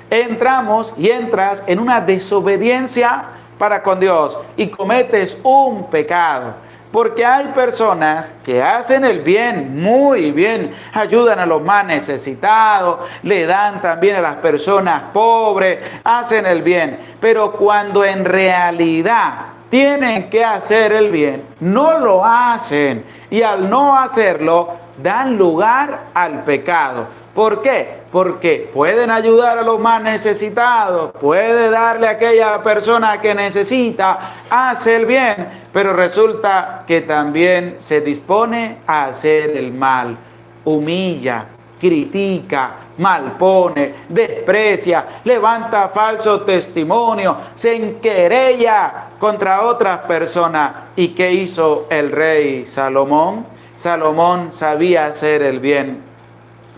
Entramos y entras en una desobediencia para con Dios y cometes un pecado. Porque hay personas que hacen el bien muy bien, ayudan a los más necesitados, le dan también a las personas pobres, hacen el bien. Pero cuando en realidad tienen que hacer el bien, no lo hacen. Y al no hacerlo, dan lugar al pecado. ¿Por qué? Porque pueden ayudar a los más necesitados, puede darle a aquella persona que necesita, hace el bien, pero resulta que también se dispone a hacer el mal, humilla, critica, malpone, desprecia, levanta falso testimonio, se enquerella contra otras personas. ¿Y qué hizo el rey Salomón? Salomón sabía hacer el bien,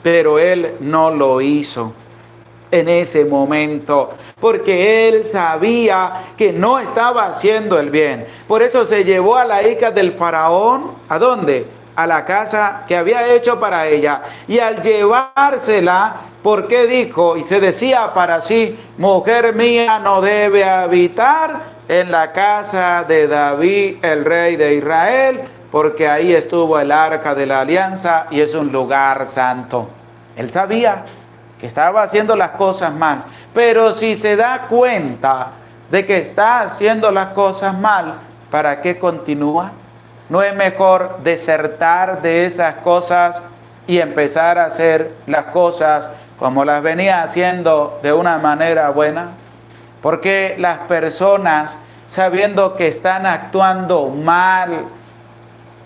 pero él no lo hizo en ese momento, porque él sabía que no estaba haciendo el bien. Por eso se llevó a la hija del faraón, ¿a dónde? A la casa que había hecho para ella. Y al llevársela, ¿por qué dijo? Y se decía para sí: mujer mía no debe habitar en la casa de David, el rey de Israel, porque ahí estuvo el arca de la alianza y es un lugar santo. Él sabía que estaba haciendo las cosas mal, pero si se da cuenta de que está haciendo las cosas mal, ¿para qué continúa? ¿No es mejor desertar de esas cosas y empezar a hacer las cosas como las venía haciendo de una manera buena? Porque las personas, sabiendo que están actuando mal,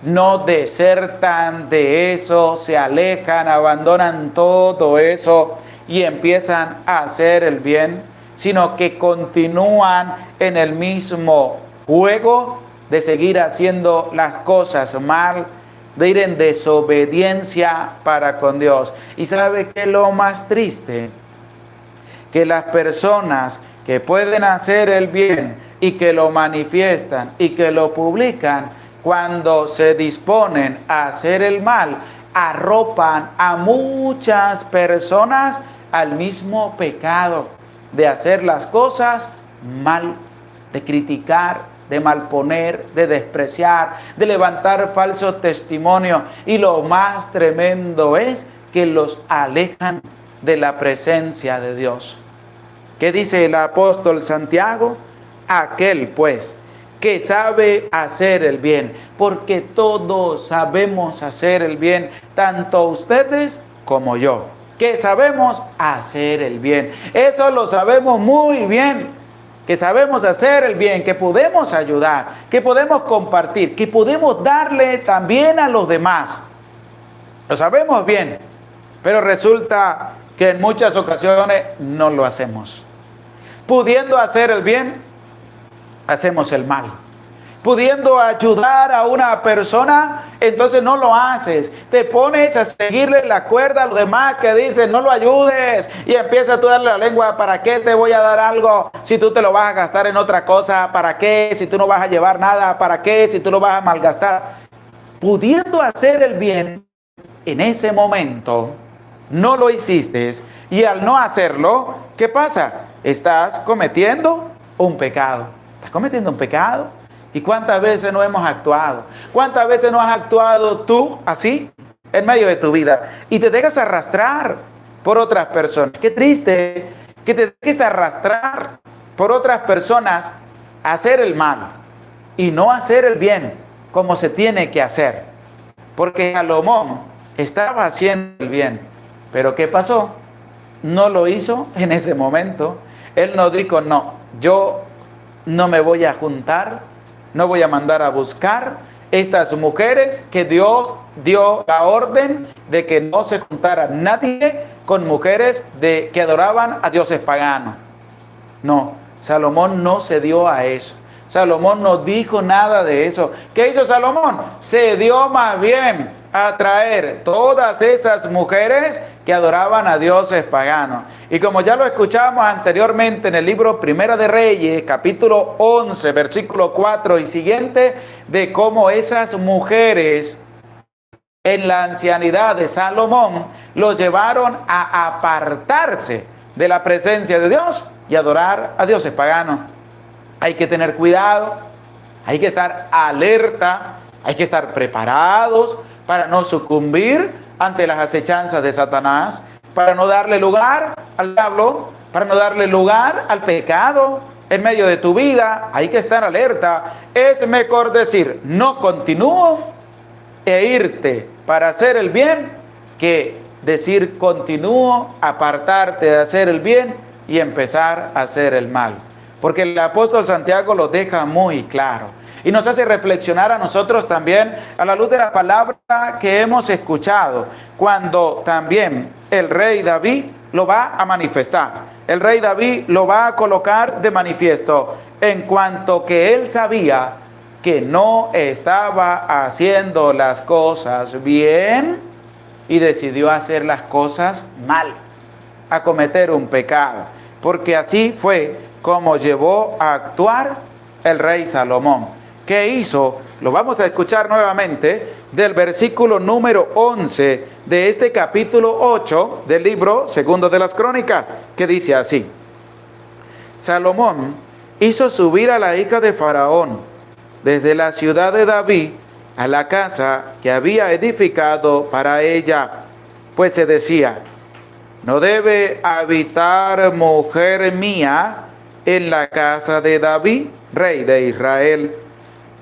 no desertan de eso, se alejan, abandonan todo eso y empiezan a hacer el bien, sino que continúan en el mismo juego de seguir haciendo las cosas mal, de ir en desobediencia para con Dios. ¿Y sabe qué es lo más triste? Que las personas que pueden hacer el bien y que lo manifiestan y que lo publican, cuando se disponen a hacer el mal, arropan a muchas personas al mismo pecado de hacer las cosas mal, de criticar, de malponer, de despreciar, de levantar falso testimonio. Y lo más tremendo es que los alejan de la presencia de Dios. ¿Qué dice el apóstol Santiago? Aquel pues que sabe hacer el bien, porque todos sabemos hacer el bien, tanto ustedes como yo, que sabemos hacer el bien. Eso lo sabemos muy bien, que sabemos hacer el bien, que podemos ayudar, que podemos compartir, que podemos darle también a los demás. Lo sabemos bien, pero resulta que en muchas ocasiones no lo hacemos. Pudiendo hacer el bien, hacemos el mal. pudiendo ayudar a una persona, entonces no lo haces. Te pones a seguirle la cuerda a los demás que dicen no lo ayudes y empiezas tú a darle la lengua. ¿Para qué te voy a dar algo si tú te lo vas a gastar en otra cosa? ¿Para qué si tú no vas a llevar nada? ¿Para qué si tú lo vas a malgastar? Pudiendo hacer el bien en ese momento, no lo hiciste, y al no hacerlo, ¿qué pasa? Estás cometiendo un pecado. Estás cometiendo un pecado. ¿Y cuántas veces no hemos actuado? ¿Cuántas veces no has actuado tú así en medio de tu vida? Y te dejas arrastrar por otras personas. Qué triste que te dejes arrastrar por otras personas a hacer el mal y no hacer el bien como se tiene que hacer. Porque Salomón estaba haciendo el bien. Pero ¿qué pasó? No lo hizo en ese momento. Él no dijo, no, yo no me voy a juntar, no voy a mandar a buscar estas mujeres que Dios dio la orden de que no se juntara nadie con mujeres que adoraban a dioses paganos. No, Salomón no se dio a eso. Salomón no dijo nada de eso. ¿Qué hizo Salomón? Se dio más bien a traer todas esas mujeres que adoraban a dioses paganos. Y como ya lo escuchamos anteriormente en el libro Primera de Reyes, capítulo 11, versículo 4 y siguiente, de cómo esas mujeres en la ancianidad de Salomón los llevaron a apartarse de la presencia de Dios y adorar a dioses paganos. Hay que tener cuidado, hay que estar alerta, hay que estar preparados para no sucumbir ante las acechanzas de Satanás, para no darle lugar al diablo, para no darle lugar al pecado en medio de tu vida. Hay que estar alerta. Es mejor decir, no continúo e irte para hacer el bien, que decir continúo, apartarte de hacer el bien y empezar a hacer el mal. Porque el apóstol Santiago lo deja muy claro y nos hace reflexionar a nosotros también a la luz de la palabra que hemos escuchado, cuando también el rey David lo va a manifestar. El rey David lo va a colocar de manifiesto en cuanto que él sabía que no estaba haciendo las cosas bien y decidió hacer las cosas mal, a cometer un pecado, porque así fue como llevó a actuar el rey Salomón. ¿Qué hizo? Lo vamos a escuchar nuevamente del versículo número 11 de este capítulo 8 del libro segundo de las Crónicas, que dice así: Salomón hizo subir a la hija de Faraón desde la ciudad de David a la casa que había edificado para ella, pues se decía, no debe habitar mujer mía en la casa de David, rey de Israel,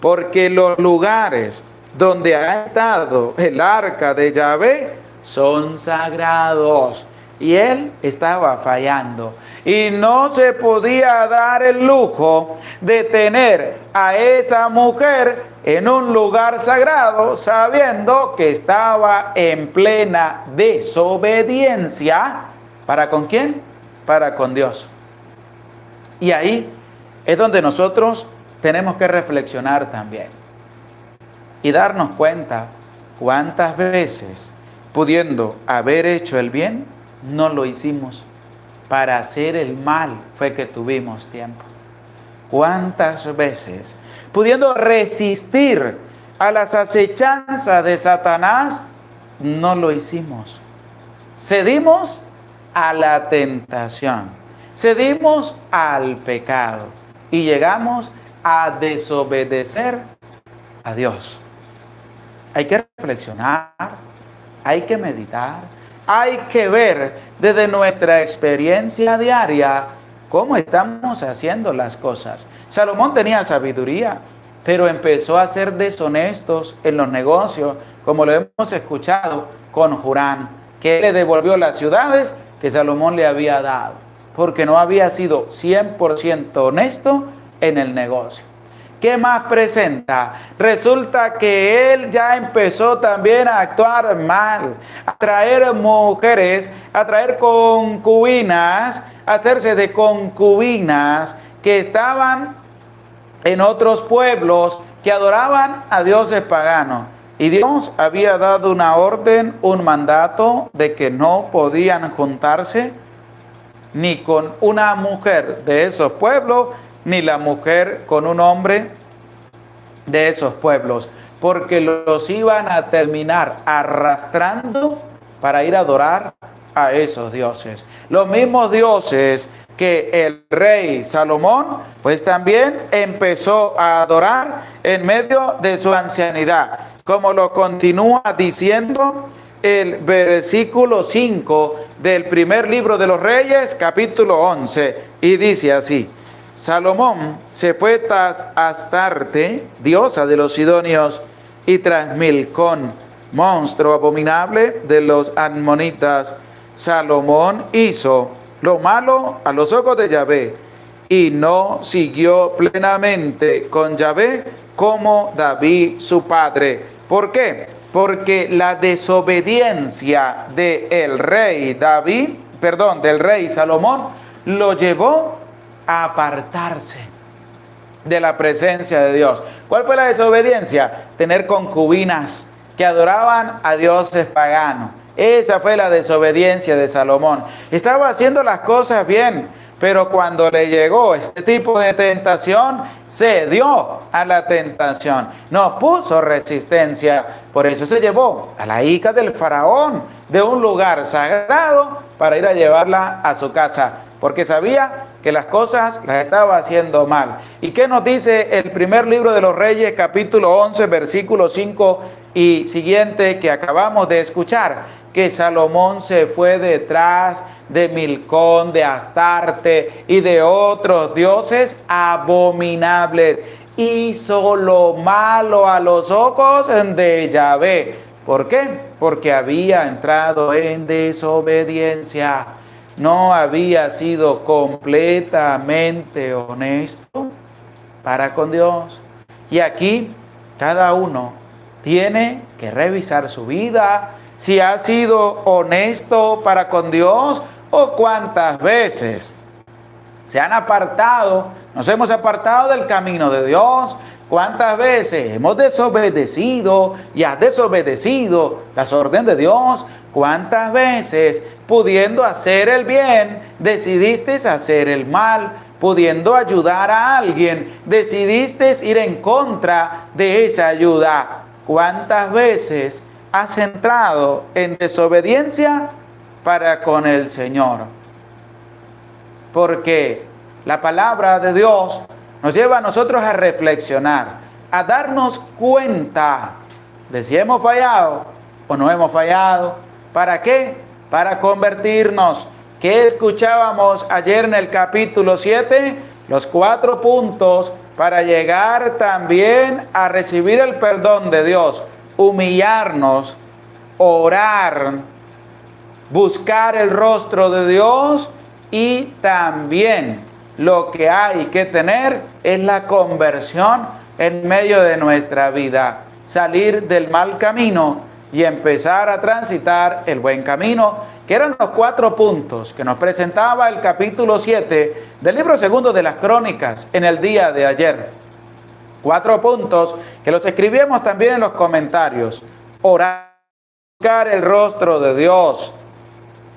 porque los lugares donde ha estado el arca de Yahvé son sagrados. Y él estaba fallando y no se podía dar el lujo de tener a esa mujer en un lugar sagrado, sabiendo que estaba en plena desobediencia. ¿Para con quién? Para con Dios. Y ahí es donde nosotros tenemos que reflexionar también y darnos cuenta cuántas veces, pudiendo haber hecho el bien, no lo hicimos. Para hacer el mal fue que tuvimos tiempo. ¿Cuántas veces, pudiendo resistir a las acechanzas de Satanás, no lo hicimos? Cedimos a la tentación, cedimos al pecado y llegamos a desobedecer a Dios. Hay que reflexionar, hay que meditar, hay que ver desde nuestra experiencia diaria cómo estamos haciendo las cosas. Salomón tenía sabiduría, pero empezó a ser deshonestos en los negocios, como lo hemos escuchado con Hurán, que le devolvió las ciudades que Salomón le había dado, porque no había sido 100% honesto en el negocio. ¿Qué más presenta? Resulta que él ya empezó también a actuar mal, a traer mujeres, a traer concubinas, a hacerse de concubinas que estaban en otros pueblos que adoraban a dioses paganos. Y Dios había dado una orden, un mandato de que no podían juntarse ni con una mujer de esos pueblos, ni la mujer con un hombre de esos pueblos, porque los iban a terminar arrastrando para ir a adorar a esos dioses. Los mismos dioses que el rey Salomón, pues también empezó a adorar en medio de su ancianidad, como lo continúa diciendo el versículo 5 del primer libro de los Reyes, capítulo 11, y dice así: Salomón se fue tras Astarte, diosa de los sidonios, y tras Milcón, monstruo abominable de los amonitas. Salomón hizo lo malo a los ojos de Yahvé, y no siguió plenamente con Yahvé como David su padre. ¿Por qué? Porque la desobediencia del rey del rey Salomón, lo llevó a apartarse de la presencia de Dios. ¿Cuál fue la desobediencia? Tener concubinas que adoraban a dioses paganos. Esa fue la desobediencia de Salomón. Estaba haciendo las cosas bien, pero cuando le llegó este tipo de tentación, cedió a la tentación, no puso resistencia. Por eso se llevó a la hija del faraón de un lugar sagrado para ir a llevarla a su casa, porque sabía que las cosas las estaba haciendo mal. ¿Y qué nos dice el primer libro de los Reyes, capítulo 11, versículo 5 y siguiente que acabamos de escuchar? Que Salomón se fue detrás de Milcón, de Astarte y de otros dioses abominables. Hizo lo malo a los ojos de Yahvé. ¿Por qué? Porque había entrado en desobediencia. No había sido completamente honesto para con Dios. Y aquí cada uno tiene que revisar su vida, si ha sido honesto para con Dios o cuántas veces se han apartado, nos hemos apartado del camino de Dios. ¿Cuántas veces hemos desobedecido y has desobedecido las órdenes de Dios? ¿Cuántas veces, pudiendo hacer el bien, decidiste hacer el mal? Pudiendo ayudar a alguien, decidiste ir en contra de esa ayuda. ¿Cuántas veces has entrado en desobediencia para con el Señor? Porque la palabra de Dios nos lleva a nosotros a reflexionar, a darnos cuenta de si hemos fallado o no hemos fallado. ¿Para qué? Para convertirnos. ¿Qué escuchábamos ayer en el capítulo 7? Los 4 puntos para llegar también a recibir el perdón de Dios. Humillarnos, orar, buscar el rostro de Dios, y también lo que hay que tener es la conversión en medio de nuestra vida. Salir del mal camino y empezar a transitar el buen camino, que eran los 4 puntos que nos presentaba el capítulo 7 del libro segundo de las Crónicas en el día de ayer. 4 puntos que los escribimos también en los comentarios. Orar, buscar el rostro de Dios.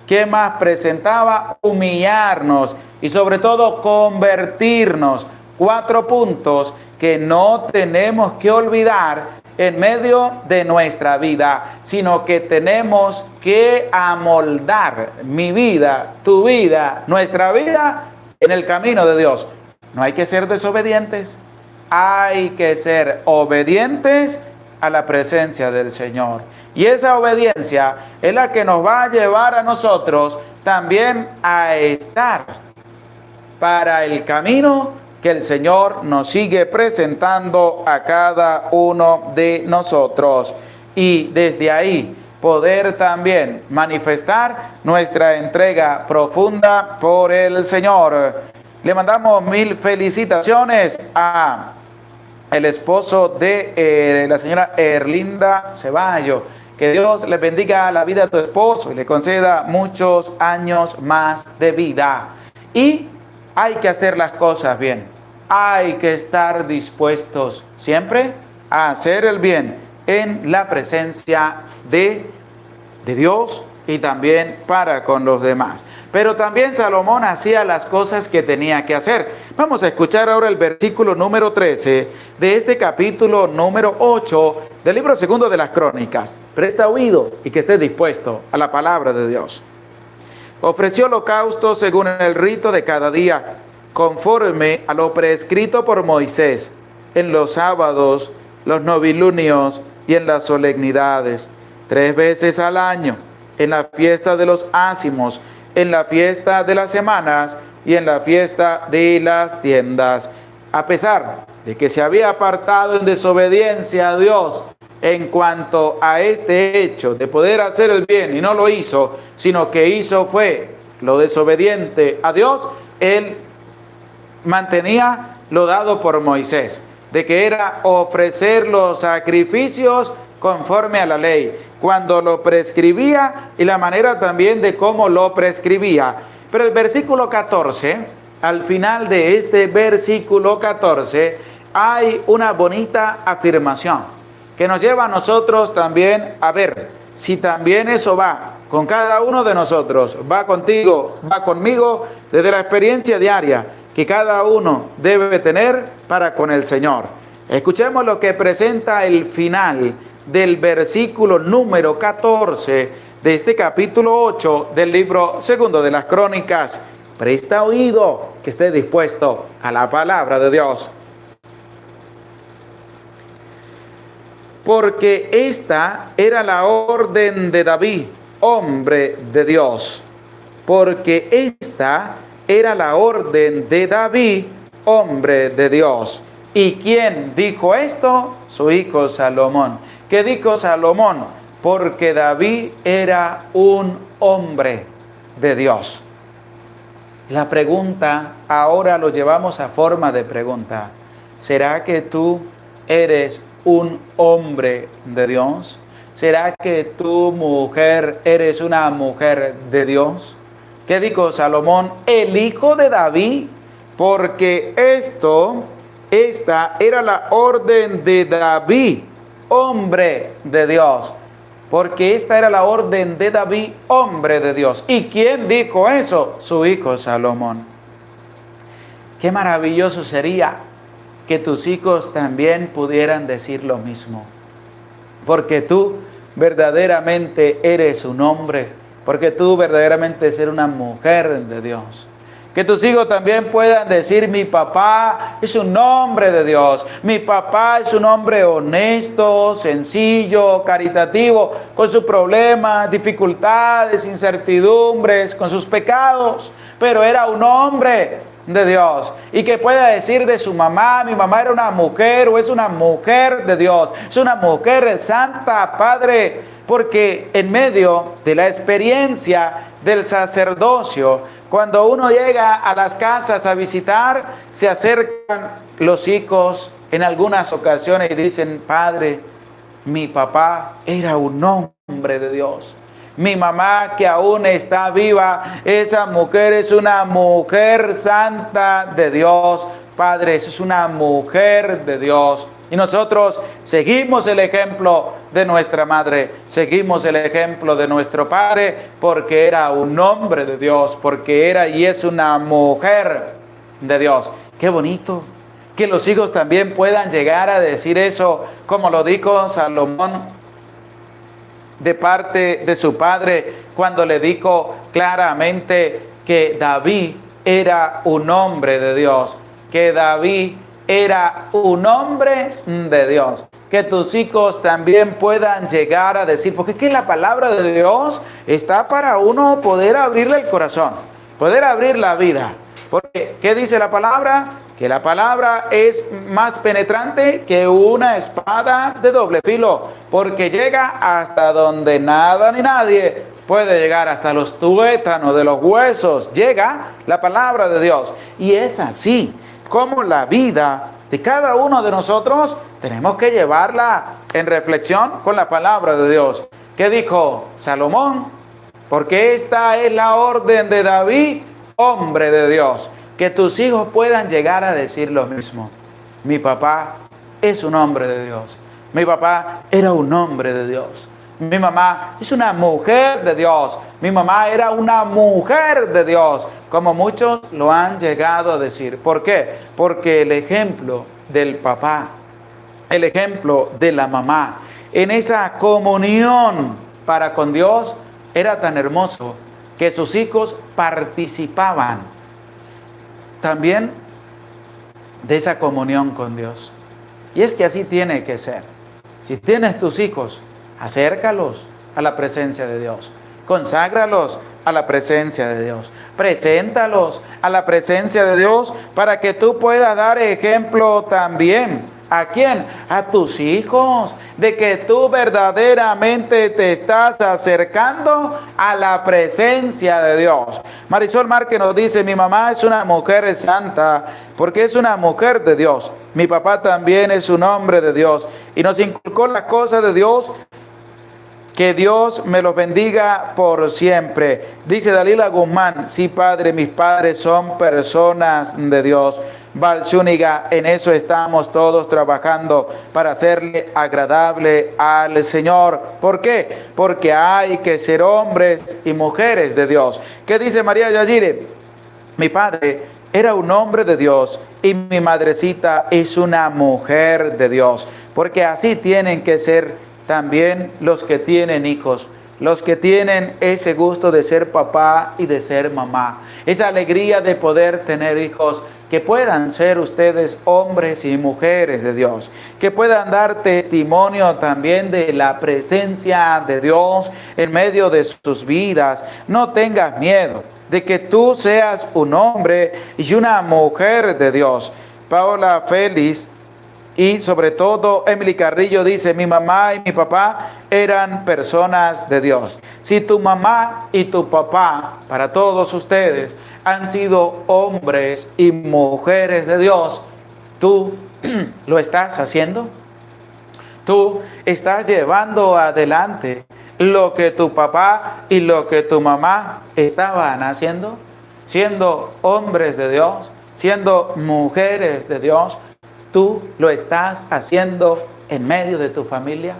¿Qué más presentaba? Humillarnos y sobre todo convertirnos. 4 puntos que no tenemos que olvidar en medio de nuestra vida, sino que tenemos que amoldar mi vida, tu vida, nuestra vida en el camino de Dios. No hay que ser desobedientes, hay que ser obedientes a la presencia del Señor. Y esa obediencia es la que nos va a llevar a nosotros también a estar para el camino que el Señor nos sigue presentando a cada uno de nosotros. Y desde ahí poder también manifestar nuestra entrega profunda por el Señor. Le mandamos 1000 felicitaciones a el esposo de la señora Erlinda Ceballos. Que Dios le bendiga la vida a tu esposo y le conceda muchos años más de vida. Y hay que hacer las cosas bien. hay que estar dispuestos siempre a hacer el bien en la presencia de Dios y también para con los demás. Pero también Salomón hacía las cosas que tenía que hacer. Vamos a escuchar ahora el versículo número 13 de este capítulo número 8 del libro segundo de las Crónicas. Presta oído y que esté dispuesto a la palabra de Dios. Ofreció holocausto según el rito de cada día, conforme a lo prescrito por Moisés, en los sábados, los novilunios y en las solemnidades, 3 veces al año, en la fiesta de los ácimos, en la fiesta de las semanas y en la fiesta de las tiendas. A pesar de que se había apartado en desobediencia a Dios en cuanto a este hecho de poder hacer el bien y no lo hizo, sino que hizo fue lo desobediente a Dios, él mantenía lo dado por Moisés, de que era ofrecer los sacrificios conforme a la ley, cuando lo prescribía y la manera también de cómo lo prescribía. Pero el versículo 14, al final de este versículo 14, hay una bonita afirmación que nos lleva a nosotros también a ver si también eso va con cada uno de nosotros, va contigo, va conmigo, desde la experiencia diaria que cada uno debe tener para con el Señor. Escuchemos lo que presenta el final del versículo número 14 de este capítulo 8 del libro segundo de las Crónicas. Presta oído, que esté dispuesto a la palabra de Dios. Porque esta era la orden de David, hombre de Dios. Porque esta era la orden de David, hombre de Dios. ¿Y quién dijo esto? Su hijo Salomón. ¿Qué dijo Salomón? Porque David era un hombre de Dios. La pregunta ahora lo llevamos a forma de pregunta. ¿Será que tú eres un hombre de Dios? ¿Será que tu mujer eres una mujer de Dios? ¿Qué dijo Salomón? El hijo de David, porque esta era la orden de David, hombre de Dios. Porque esta era la orden de David, hombre de Dios. ¿Y quién dijo eso? Su hijo Salomón. Qué maravilloso sería que tus hijos también pudieran decir lo mismo. Porque tú verdaderamente eres un hombre, porque tú verdaderamente eres una mujer de Dios. Que tus hijos también puedan decir, mi papá es un hombre de Dios, mi papá es un hombre honesto, sencillo, caritativo, con sus problemas, dificultades, incertidumbres, con sus pecados, pero era un hombre de Dios. Y que pueda decir de su mamá, mi mamá era una mujer o es una mujer de Dios, es una mujer santa, Padre, porque en medio de la experiencia del sacerdocio, cuando uno llega a las casas a visitar, se acercan los hijos en algunas ocasiones y dicen, Padre, mi papá era un hombre de Dios. Mi mamá, que aún está viva, esa mujer es una mujer santa de Dios. Padre, esa es una mujer de Dios. Y nosotros seguimos el ejemplo de nuestra madre, seguimos el ejemplo de nuestro padre, porque era un hombre de Dios, porque era y es una mujer de Dios. Qué bonito que los hijos también puedan llegar a decir eso, como lo dijo Salomón de parte de su padre, cuando le dijo claramente que David era un hombre de Dios, que David era un hombre de Dios. Que tus hijos también puedan llegar a decir, porque es que la palabra de Dios está para uno poder abrirle el corazón, poder abrir la vida. Porque, ¿qué dice la palabra? Que la palabra es más penetrante que una espada de doble filo, porque llega hasta donde nada ni nadie puede llegar, hasta los tuétanos de los huesos. Llega la palabra de Dios. Y es así como la vida de cada uno de nosotros tenemos que llevarla en reflexión con la palabra de Dios. ¿Qué dijo Salomón? Porque esta es la orden de David, hombre de Dios. que tus hijos puedan llegar a decir lo mismo. Mi papá es un hombre de Dios. Mi papá era un hombre de Dios. Mi mamá es una mujer de Dios. Mi mamá era una mujer de Dios. Como muchos lo han llegado a decir. ¿Por qué? Porque el ejemplo del papá, el ejemplo de la mamá, en esa comunión para con Dios, era tan hermoso que sus hijos participaban también de esa comunión con Dios. Y es que así tiene que ser. Si tienes tus hijos, acércalos a la presencia de Dios. Conságralos a la presencia de Dios. Preséntalos a la presencia de Dios para que tú puedas dar ejemplo también. ¿A quién? A tus hijos, de que tú verdaderamente te estás acercando a la presencia de Dios. Marisol Márquez nos dice, mi mamá es una mujer santa porque es una mujer de Dios. Mi papá también es un hombre de Dios y nos inculcó las cosas de Dios. Que Dios me los bendiga por siempre. Dice Dalila Guzmán, sí, padre, mis padres son personas de Dios. Val Zúñiga, en eso estamos todos trabajando para hacerle agradable al Señor. ¿Por qué? Porque hay que ser hombres y mujeres de Dios. ¿Qué dice María Yayire? Mi padre era un hombre de Dios y mi madrecita es una mujer de Dios. Porque así tienen que ser también los que tienen hijos, los que tienen ese gusto de ser papá y de ser mamá, esa alegría de poder tener hijos, que puedan ser ustedes hombres y mujeres de Dios, que puedan dar testimonio también de la presencia de Dios en medio de sus vidas. No tengas miedo de que tú seas un hombre y una mujer de Dios. Paola Félix y sobre todo Emily Carrillo dice, mi mamá y mi papá eran personas de Dios. Si tu mamá y tu papá, para todos ustedes, han sido hombres y mujeres de Dios, ¿tú lo estás haciendo? ¿Tú estás llevando adelante lo que tu papá y lo que tu mamá estaban haciendo? Siendo hombres de Dios, siendo mujeres de Dios. ¿Tú lo estás haciendo en medio de tu familia?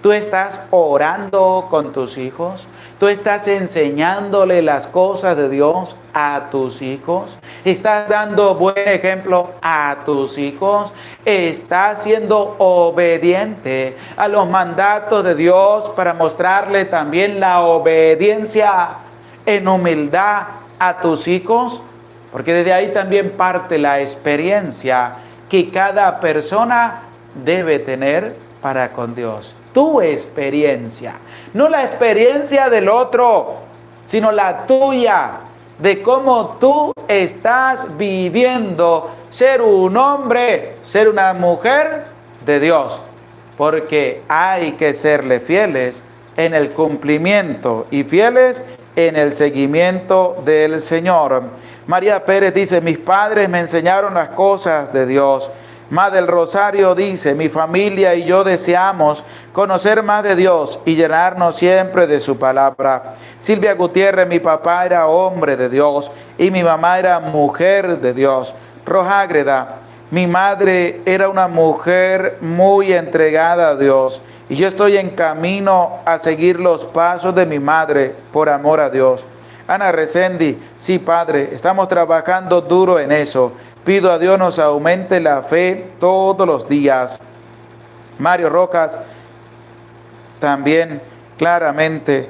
¿Tú estás orando con tus hijos? ¿Tú estás enseñándole las cosas de Dios a tus hijos? ¿Estás dando buen ejemplo a tus hijos? ¿Estás siendo obediente a los mandatos de Dios para mostrarle también la obediencia en humildad a tus hijos? Porque desde ahí también parte la experiencia que cada persona debe tener para con Dios. Tu experiencia, no la experiencia del otro, sino la tuya, de cómo tú estás viviendo ser un hombre, ser una mujer de Dios. Porque hay que serle fieles en el cumplimiento y fieles en el seguimiento del Señor. María Pérez dice, mis padres me enseñaron las cosas de Dios. Madre del Rosario dice, mi familia y yo deseamos conocer más de Dios y llenarnos siempre de su palabra. Silvia Gutiérrez, mi papá era hombre de Dios y mi mamá era mujer de Dios. Rojágreda, mi madre era una mujer muy entregada a Dios y yo estoy en camino a seguir los pasos de mi madre por amor a Dios. Ana Resendi, sí, padre, estamos trabajando duro en eso. Pido a Dios nos aumente la fe todos los días. Mario Rojas, también claramente.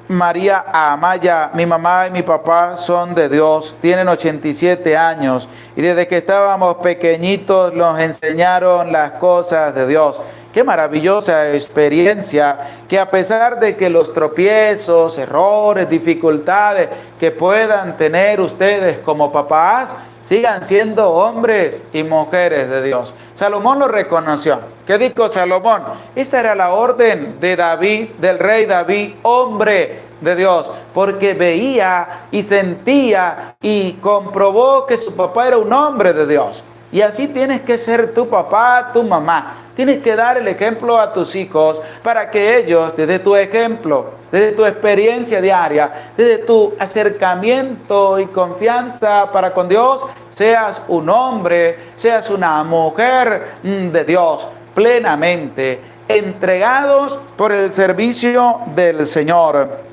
María Amaya, mi mamá y mi papá son de Dios, tienen 87 años y desde que estábamos pequeñitos nos enseñaron las cosas de Dios. Qué maravillosa experiencia, que a pesar de que los tropiezos, errores, dificultades que puedan tener ustedes como papás, sigan siendo hombres y mujeres de Dios. Salomón lo reconoció. ¿Qué dijo Salomón? Esta era la orden de David, del rey David, hombre de Dios, porque veía y sentía y comprobó que su papá era un hombre de Dios. Y así tienes que ser tu papá, tu mamá. Tienes que dar el ejemplo a tus hijos para que ellos, desde tu ejemplo, desde tu experiencia diaria, desde tu acercamiento y confianza para con Dios, seas un hombre, seas una mujer de Dios, plenamente entregados por el servicio del Señor.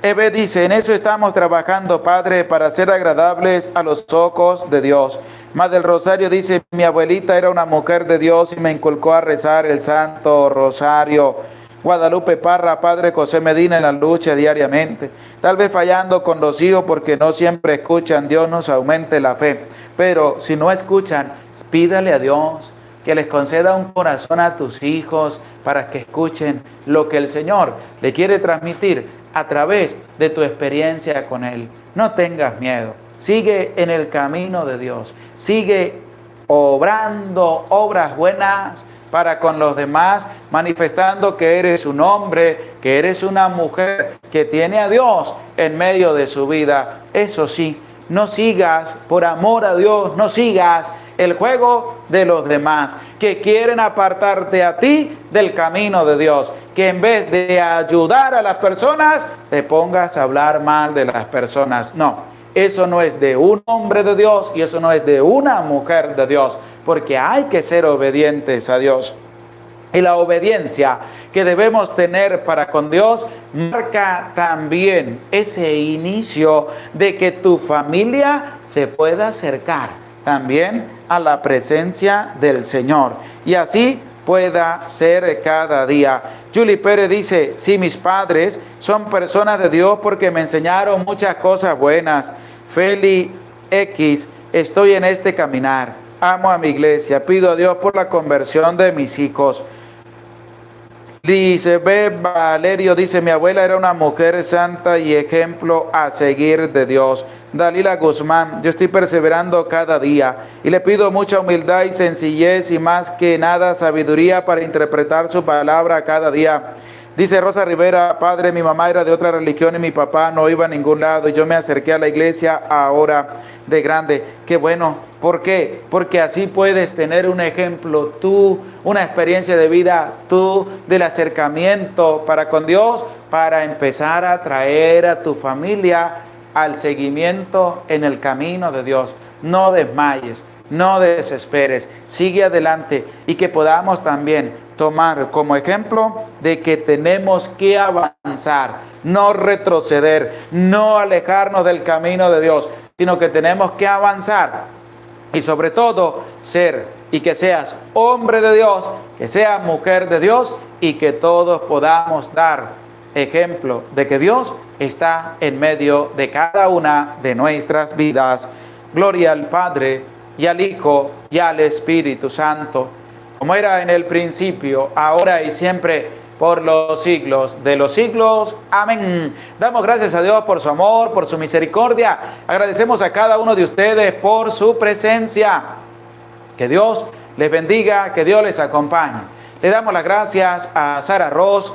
Eve dice, en eso estamos trabajando, Padre, para ser agradables a los ojos de Dios. Más del Rosario dice, mi abuelita era una mujer de Dios y me inculcó a rezar el Santo Rosario. Guadalupe Parra, Padre José Medina, en la lucha diariamente, tal vez fallando con los hijos porque no siempre escuchan. Dios nos aumente la fe, pero si no escuchan, pídale a Dios que les conceda un corazón a tus hijos para que escuchen lo que el Señor le quiere transmitir a través de tu experiencia con Él. No tengas miedo, sigue en el camino de Dios, sigue obrando obras buenas para con los demás, manifestando que eres un hombre, que eres una mujer que tiene a Dios en medio de su vida. Eso sí, no sigas, por amor a Dios, no sigas el juego de los demás, que quieren apartarte a ti del camino de Dios, que en vez de ayudar a las personas, te pongas a hablar mal de las personas. No, eso no es de un hombre de Dios y eso no es de una mujer de Dios, porque hay que ser obedientes a Dios. Y la obediencia que debemos tener para con Dios marca también ese inicio de que tu familia se pueda acercar también a la presencia del Señor, y así pueda ser cada día. Julie Pérez dice, sí, mis padres son personas de Dios porque me enseñaron muchas cosas buenas. Feli X, estoy en este caminar, amo a mi iglesia, pido a Dios por la conversión de mis hijos. Lisbeth Valerio dice, mi abuela era una mujer santa y ejemplo a seguir de Dios. Dalila Guzmán, yo estoy perseverando cada día y le pido mucha humildad y sencillez y más que nada sabiduría para interpretar su palabra cada día. Dice Rosa Rivera, padre, mi mamá era de otra religión y mi papá no iba a ningún lado y yo me acerqué a la iglesia ahora de grande. Qué bueno, ¿por qué? Porque así puedes tener un ejemplo tú, una experiencia de vida tú, del acercamiento para con Dios, para empezar a traer a tu familia al seguimiento en el camino de Dios. No desmayes, no desesperes, sigue adelante y que podamos también tomar como ejemplo de que tenemos que avanzar, no retroceder, no alejarnos del camino de Dios, sino que tenemos que avanzar y sobre todo ser y que seas hombre de Dios, que seas mujer de Dios y que todos podamos dar ejemplo de que Dios está en medio de cada una de nuestras vidas. Gloria al Padre y al Hijo y al Espíritu Santo, como era en el principio, ahora y siempre, por los siglos de los siglos. Amén. Damos gracias a Dios por su amor, por su misericordia. Agradecemos a cada uno de ustedes por su presencia. Que Dios les bendiga, que Dios les acompañe. Le damos las gracias a Sara Ross,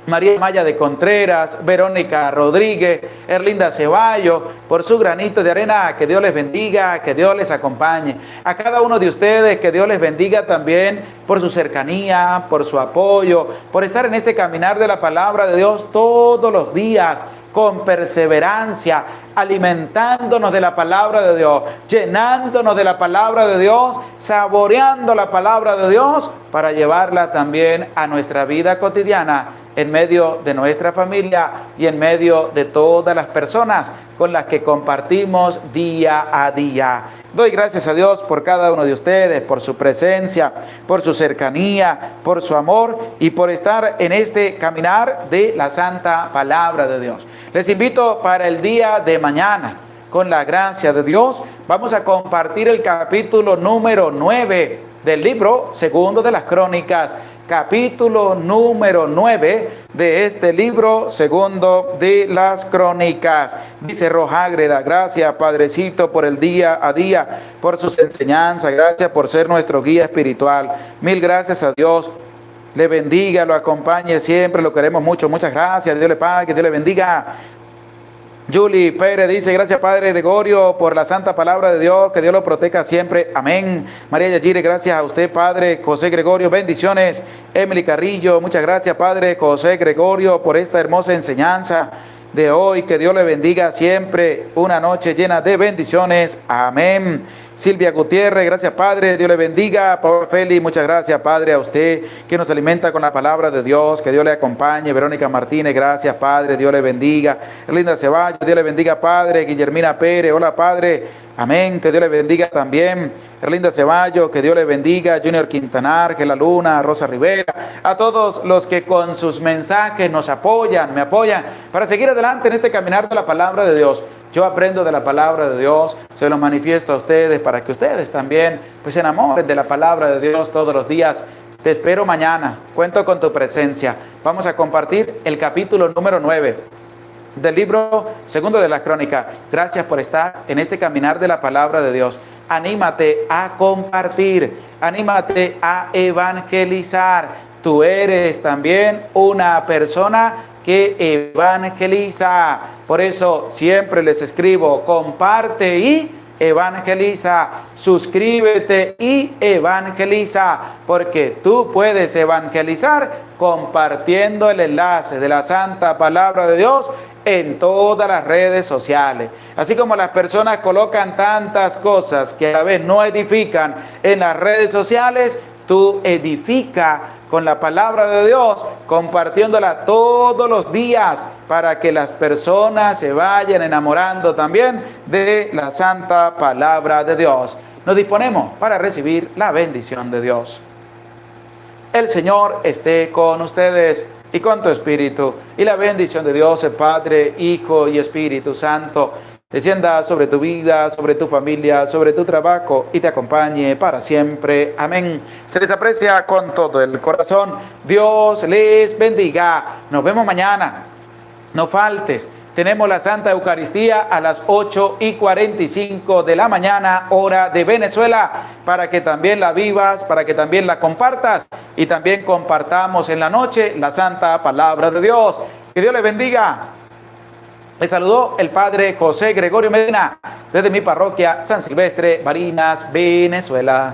María Maya de Contreras, Verónica Rodríguez, Erlinda Ceballos, por su granito de arena. Que Dios les bendiga, que Dios les acompañe. A cada uno de ustedes, que Dios les bendiga también por su cercanía, por su apoyo, por estar en este caminar de la palabra de Dios todos los días, con perseverancia, alimentándonos de la palabra de Dios, llenándonos de la palabra de Dios, saboreando la palabra de Dios para llevarla también a nuestra vida cotidiana, en medio de nuestra familia y en medio de todas las personas con las que compartimos día a día. Doy gracias a Dios por cada uno de ustedes, por su presencia, por su cercanía, por su amor y por estar en este caminar de la santa palabra de Dios. Les invito para el día de mañana, con la gracia de Dios, vamos a compartir el capítulo número 9 del libro segundo de las Crónicas. Capítulo número 9 de este libro segundo de las Crónicas. Dice Rojágreda, gracias Padrecito por el día a día, por sus enseñanzas, gracias por ser nuestro guía espiritual. Mil gracias a Dios, le bendiga, lo acompañe siempre, lo queremos mucho, muchas gracias, Dios le pague, Dios le bendiga. Julie Pérez dice, gracias Padre Gregorio por la santa palabra de Dios, que Dios lo proteja siempre, amén. María Yajire, gracias a usted Padre José Gregorio, bendiciones. Emily Carrillo, muchas gracias Padre José Gregorio por esta hermosa enseñanza de hoy, que Dios le bendiga siempre, una noche llena de bendiciones, amén. Silvia Gutiérrez, gracias Padre, Dios le bendiga. Pablo Félix, muchas gracias Padre a usted que nos alimenta con la palabra de Dios, que Dios le acompañe. Verónica Martínez, gracias Padre, Dios le bendiga. Linda Ceballos, Dios le bendiga Padre. Guillermina Pérez, hola Padre, amén, que Dios le bendiga también. Erlinda Ceballos, que Dios le bendiga. Junior Quintanar, Ángela Luna, Rosa Rivera, a todos los que con sus mensajes nos apoyan, me apoyan para seguir adelante en este caminar de la palabra de Dios. Yo aprendo de la palabra de Dios, se lo manifiesto a ustedes para que ustedes también pues se enamoren de la palabra de Dios todos los días. Te espero mañana, cuento con tu presencia. Vamos a compartir el capítulo número 9 del libro segundo de la Crónica. Gracias por estar en este caminar de la palabra de Dios. Anímate a compartir, anímate a evangelizar. Tú eres también una persona que evangeliza. Por eso siempre les escribo, comparte y evangeliza, suscríbete y evangeliza, porque tú puedes evangelizar compartiendo el enlace de la santa palabra de Dios en todas las redes sociales. Así como las personas colocan tantas cosas que a la vez no edifican en las redes sociales, tú edifica con la palabra de Dios, compartiéndola todos los días para que las personas se vayan enamorando también de la santa palabra de Dios. Nos disponemos para recibir la bendición de Dios. El Señor esté con ustedes y con tu espíritu, y la bendición de Dios, el Padre, Hijo y Espíritu Santo, descienda sobre tu vida, sobre tu familia, sobre tu trabajo y te acompañe para siempre. Amén. Se les aprecia con todo el corazón. Dios les bendiga. Nos vemos mañana. No faltes. Tenemos la Santa Eucaristía a las 8:45 de la mañana, hora de Venezuela, para que también la vivas, para que también la compartas y también compartamos en la noche la Santa Palabra de Dios. Que Dios les bendiga. Les saludó el Padre José Gregorio Medina desde mi parroquia San Silvestre, Barinas, Venezuela.